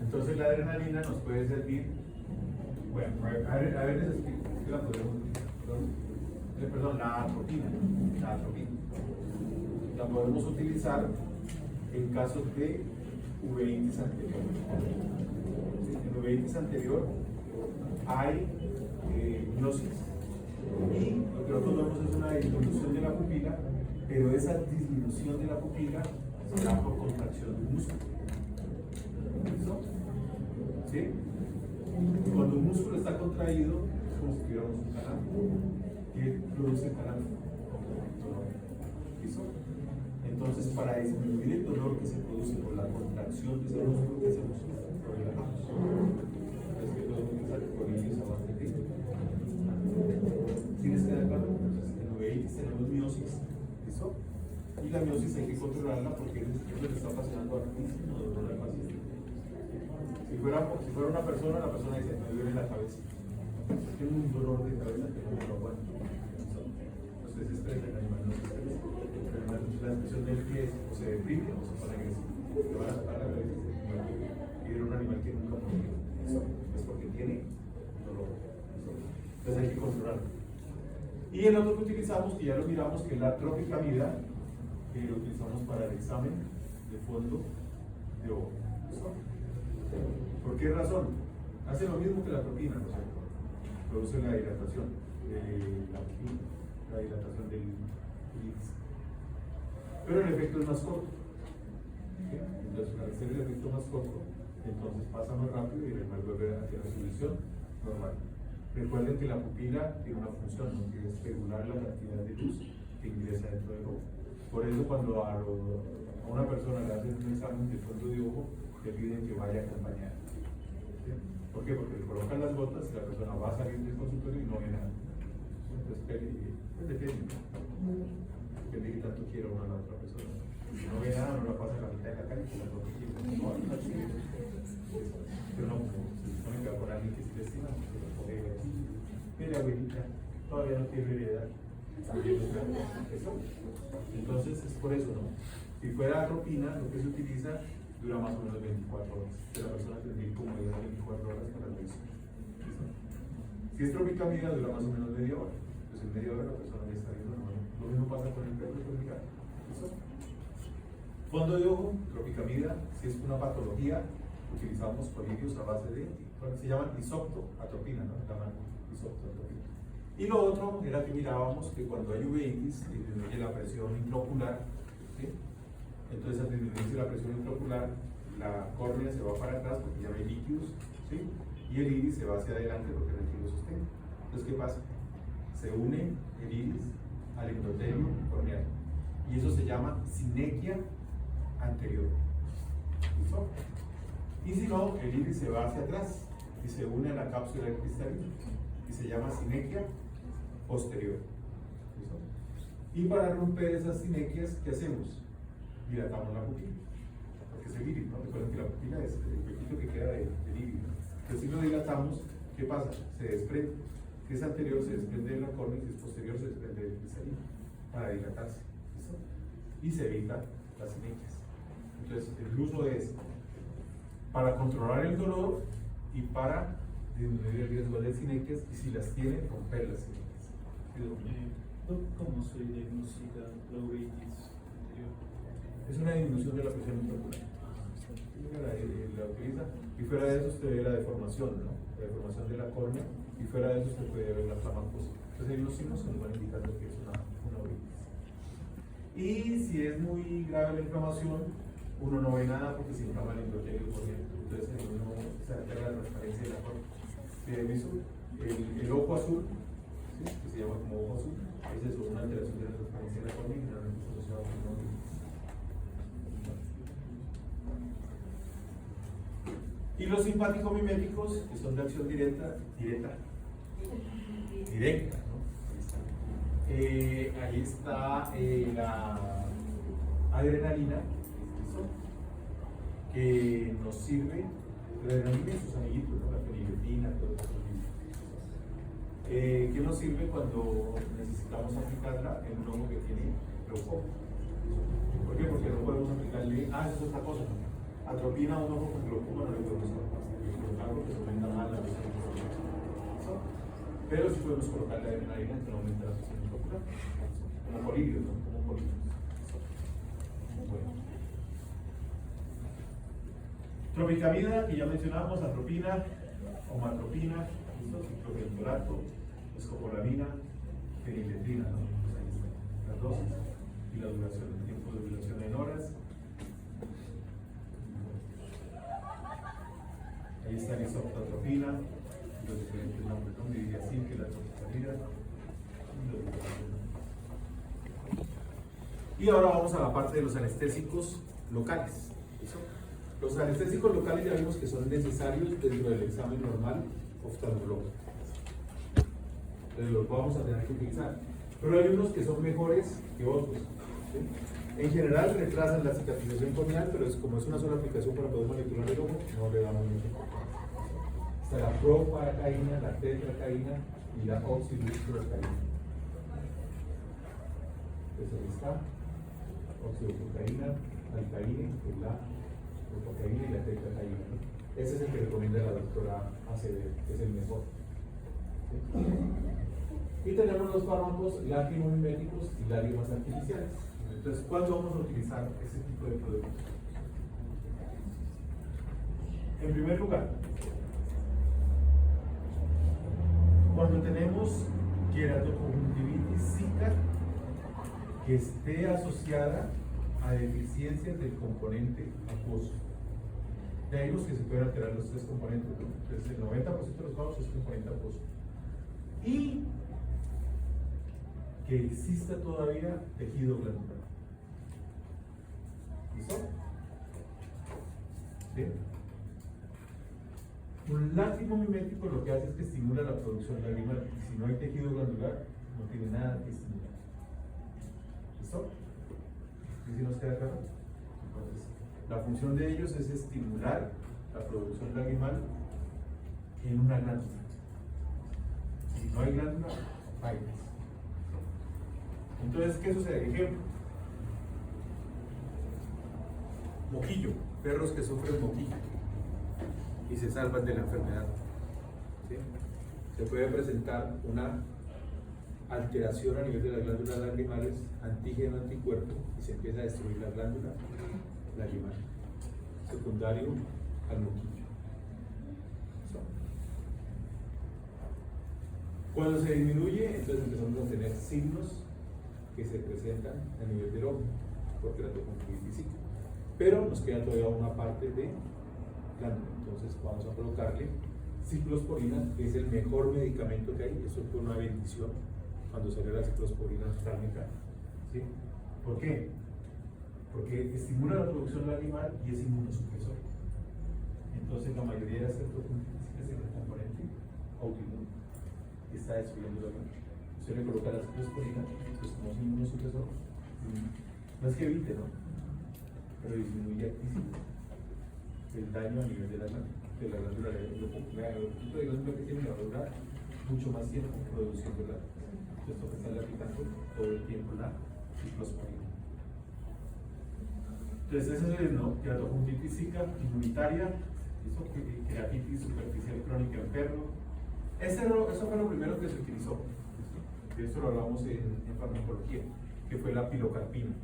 Entonces la adrenalina nos puede servir, bueno, a ver les explico, ¿qué la podemos utilizar? Perdón, la atropina. La podemos utilizar en casos de uveitis anterior. En uveitis anterior hay hipnosis y lo que nosotros vemos es una disminución de la pupila, pero esa disminución de la pupila se da por contracción del músculo. ¿Listo? ¿Sí? Y cuando un músculo está contraído, es como si tuviéramos un canal. ¿Qué produce el canal? ¿Listo? Entonces, para disminuir el dolor que se produce por la contracción de ese músculo, ¿qué hacemos? Lo relajamos. Es que podemos utilizar colillos abajo de ti. ¿Tienes que dar claro? Entonces, en uveitis tenemos miosis. ¿Listo? Y la miosis hay que controlarla porque es lo que le está pasando altísimo dolor al paciente. Si fuera una persona, la persona dice, me duele la cabeza. Tengo un dolor de cabeza que no me lo aguanto. Entonces se estresa, el animal no se estresa. Pero la expresión del pie o se deprime o se pone agresivo. Le van a sacar la cabeza y se muere. Y era un animal que nunca murió. Eso es porque tiene dolor. Entonces hay que controlarlo. Y el otro que utilizamos, que ya lo miramos, que es la tropicamida, que lo utilizamos para el examen de fondo de ojo. ¿Por qué razón? Hace lo mismo que la atropina, ¿no es cierto? Produce la dilatación la dilatación del iris. Pero el efecto es más corto. ¿Sí? Entonces, al ser el efecto más corto, entonces pasa más rápido y el animal vuelve a la resolución normal. Recuerden que la pupila tiene una función, ¿no? Que es regular la cantidad de luz que ingresa dentro del ojo. Por eso cuando a una persona le hacen un examen de fondo de ojo, le piden que vaya acompañada. ¿Sí? ¿Por qué? Porque le colocan las gotas y la persona va a salir del consultorio y no ve nada. Entonces, depende de qué tanto quiera una a la otra persona. Si no ve nada, no la pasa a la mitad de la calle y la toca aquí. Pero no, se supone que va por alguien que se le estima, se lo puede ver. Mira, abuelita, todavía no tiene heredad. Entonces es por eso, ¿no? Si fuera atropina, lo que se utiliza dura más o menos 24 horas. Que la persona tendría incomodidad 24 horas para la revisión. Si es tropicamida, dura más o menos media hora. Entonces en media hora la persona ya está viendo normal. Lo mismo pasa con el perro y con el gato. ¿Listo? Fondo de ojo, tropicamida, si es una patología, utilizamos colidios a base de, bueno, se llaman isoptoatropina, ¿no? Se llaman isoptoatropina. Y lo otro era que mirábamos que cuando hay uveitis, disminuye la presión intraocular, ¿sí? Entonces al disminuirse la presión intraocular, la córnea se va para atrás porque ya no hay líquidos, ¿sí? Y el iris se va hacia adelante porque no hay quien lo sostenga. Entonces, ¿qué pasa? Se une el iris al endotelio corneal. Y eso se llama sinequia anterior. ¿Listo? Y si no, el iris se va hacia atrás y se une a la cápsula cristalina y se llama sinequia posterior. ¿Listo? Y para romper esas sinequias, ¿qué hacemos? Dilatamos la pupila, porque es el iris, ¿no? Recuerden que la pupila es el pequeñito que queda del iris, ¿no? Entonces, si lo dilatamos, ¿qué pasa? Se desprende. Si es anterior, se desprende de la córnea, y si es posterior, se desprende del cristalino para dilatarse. ¿Listo? Y se evita las sinequias. Entonces, el uso es para controlar el dolor y para disminuir el riesgo de sinequias, y si las tiene, romper las sinequias. ¿Cómo se diagnostica la uveitis anterior? Es una disminución de la presión intraocular. La utiliza, y fuera de eso usted ve la deformación, ¿no? La deformación de la córnea, y fuera de eso usted puede ver la flama acosa. Entonces hay unos signos que nos van indicando que es una uveitis. Y si es muy grave la inflamación, uno no ve nada porque se inflama el endotelio corneal. Entonces uno se altera la transparencia de la córnea. Si he visto el ojo azul, ¿sí? Que se llama como ojo azul, es eso, una alteración de la transparencia de la córnea y generalmente es asociado con una uveitis. Y los simpático-miméticos, que son de acción directa, ¿no? Ahí está la adrenalina, ¿listo? Que nos sirve, la adrenalina y sus amiguitos, ¿no? La feniletina, todo eso. Que nos sirve cuando necesitamos aplicarla en un ojo que tiene glaucoma. ¿Por qué? Porque no podemos aplicarle, eso es otra cosa, ¿no? Atropina a un ojo con glaucoma, no le podemos colocar porque se aumenta más la presión intraocular. Pero sí podemos colocar la adrenalina que no aumenta la presión intraocular, como colidios, ¿no? Como colidios. Bueno. Tropicamida, que ya mencionábamos, atropina, omatropina, ciclofenolato, escopolamina, feniletrina, ¿no? Pues ahí están las dosis y la duración, el tiempo de duración en horas. Ahí está la isoptoatropina, los diferentes nombres, ¿no? Diría así que la tropicamida. Y ahora vamos a la parte de los anestésicos locales. ¿Listo? Los anestésicos locales ya vimos que son necesarios dentro del examen normal oftalmológico. Entonces los vamos a tener que utilizar. Pero hay unos que son mejores que otros. ¿Sí? En general retrasan la cicatrización corneal, pero como es una sola aplicación para poder manipular el ojo, no le damos mucho. Está la proparacaína, la tetracaína y la oxidurocaraína. Entonces ahí está, oxidurocaraína, alcaína, que es la propacaína y la tetracaína. Ese es el que recomienda la doctora Acevedo, que es el mejor. ¿Sí? Y tenemos los fármacos lacrimomiméticos y lágrimas artificiales. Entonces, ¿cuándo vamos a utilizar ese tipo de productos? En primer lugar, cuando tenemos queratoconjuntivitis zika que esté asociada a deficiencias del componente acuoso. De ahí los que se pueden alterar los tres componentes, ¿no? Entonces, el 90% de los casos es componente acuoso. Y que exista todavía tejido glandular. ¿Listo? ¿Sí? Un lágrimomimético lo que hace es que estimula la producción lagrimal. Y si no hay tejido glandular, no tiene nada que estimular. ¿Listo? ¿Y si nos queda claro? Entonces, la función de ellos es estimular la producción lagrimal en una glándula. Si no hay glándula, fallas. Entonces, ¿qué sucede? Ejemplo. Moquillo, perros que sufren moquillo y se salvan de la enfermedad. ¿Sí? Se puede presentar una alteración a nivel de las glándulas lagrimales, antígeno, anticuerpo, y se empieza a destruir la glándula lagrimal, secundario al moquillo. Cuando se disminuye, entonces empezamos a tener signos que se presentan a nivel del ojo, por keratoconjuntivitis. Pero nos queda todavía una parte de glándula, entonces vamos a colocarle ciclosporina, que es el mejor medicamento que hay. Eso fue una bendición cuando salió la ciclosporina oftálmica. ¿Sí? ¿Por qué? Porque estimula la producción lagrimal y es inmunosupresor. Entonces la mayoría de las keratoconjuntivitis es el componente autoinmune que está destruyendo la glándula. Usted le coloca la ciclosporina, pues como es inmunosupresor, no es que evite, ¿no? Pero disminuye altísimo el daño a nivel de la glándula de la glándula que tiene la glándula mucho más tiempo producción de la. Esto que está aplicando todo el tiempo la ciclosporina. Entonces eso es, ¿no? Keratoconjuntivitis física, inmunitaria, queratitis superficial crónica en perro. Eso fue lo primero que se utilizó. De esto lo hablamos en farmacología, que fue la pilocarpina.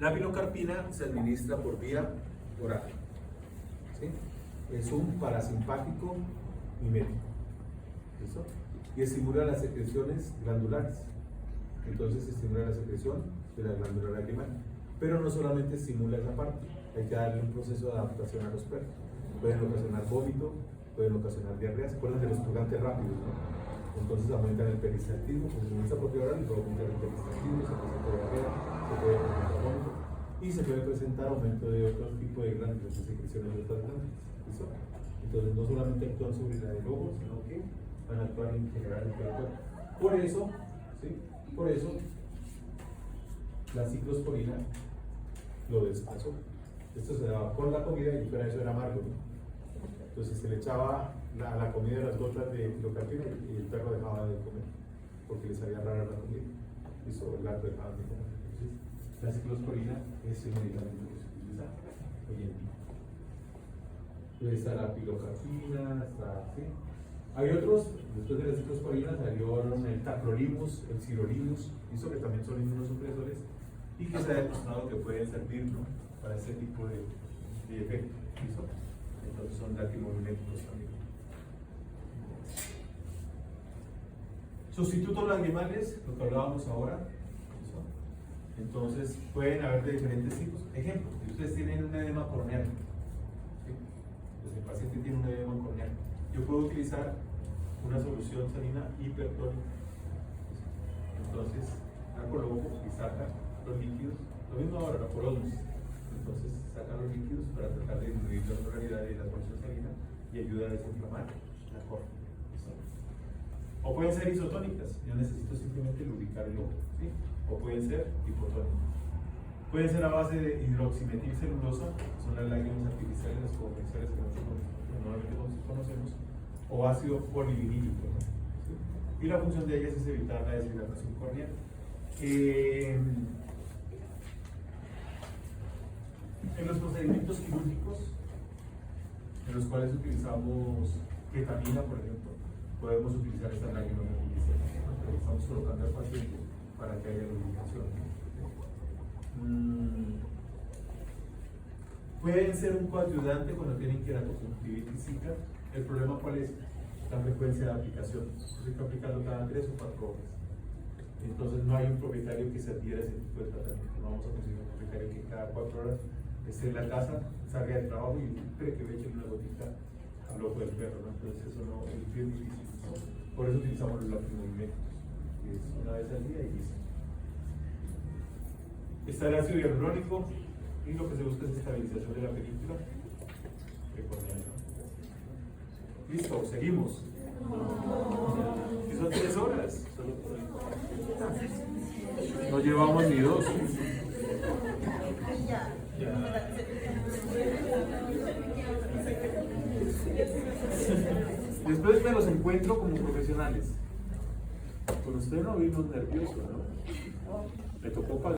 La pilocarpina se administra por vía oral. ¿Sí? Es un parasimpático mimético. ¿Listo? Y estimula las secreciones glandulares. Entonces estimula la secreción de la glándula lagrimal. Pero no solamente estimula esa parte, hay que darle un proceso de adaptación a los perros. Pueden ocasionar vómito, pueden ocasionar diarrea. ¿Se acuerdan de los purgantes rápidos, no? Entonces aumentan el peristaltismo, pues en esta propia hora puede aumentar el peristaltismo, se presenta diarrea, se puede presentar vómito y se puede presentar aumento de otro tipo de glándulas, de secreciones de otras glándulas. ¿Listo? Entonces no solamente actúan sobre la del ojo, sino que van a actuar en general en todo el cuerpo. Por eso, ¿sí? Por eso la ciclosporina lo desplazó. Esto se daba con la comida y fuera de eso era amargo, ¿no? Entonces se le echaba a la comida las gotas de pilocarpina y el perro dejaba de comer porque les sabía rara la comida. Listo, el gato dejaba de comer. Entonces la ciclosporina es el medicamento que se utiliza hoy en día. Entonces está la pilocarpina, está, ¿sí? Hay otros, después de la ciclosporina salieron el tacrolimus, el sirolimus, eso que también son inmunosupresores y que se ha demostrado que pueden servir, ¿no? Para ese tipo de efecto. ¿Listo? Entonces son lacrimogénicos también. Sustitutos lagrimales, lo que hablábamos ahora. ¿Listo? Entonces pueden haber de diferentes tipos. Ejemplo, si ustedes tienen un edema corneal, ¿sí? Pues el paciente tiene un edema corneal, yo puedo utilizar una solución salina hipertónica. Entonces, la coloco y saca los líquidos, lo mismo ahora, la porosmosis. Entonces, saca los líquidos para tratar de disminuir la osmolaridad de la solución salina y ayuda a desinflamar la córnea. O pueden ser isotónicas, yo necesito simplemente lubricar el ojo, ¿sí? O pueden ser hipotónicas. Pueden ser a base de hidroximetilcelulosa, que son las lágrimas artificiales, las comerciales que nosotros normalmente conocemos, o ácido polivinílico, ¿no? ¿Sí? Y la función de ellas es evitar la deshidratación corneal. En los procedimientos quirúrgicos, en los cuales utilizamos ketamina, por ejemplo, podemos utilizar estas lágrimas artificiales, ¿no? Que estamos colocando al paciente para que haya lubricación. Pueden ser un coadyuvante cuando tienen keratoconjuntivitis física. ¿El problema cuál es? La frecuencia de aplicación. Hay que aplicarlo cada 3 o 4 horas. Entonces no hay un propietario que se adhiera a ese tipo de tratamiento. No vamos a conseguir un propietario que cada 4 horas esté en la casa, salga del trabajo y cree que le echen una gotita al ojo del perro, ¿no? Entonces eso no es bien difícil, ¿no? Por eso utilizamos los lacrimogénicos, que es una vez al día y listo. Está el ácido hialurónico y lo que se busca es estabilización de la película. Listo, seguimos. Y son 3 horas. No llevamos ni 2. Después me los encuentro como profesionales. Con usted no vimos nervioso, ¿no? Le tocó pagar.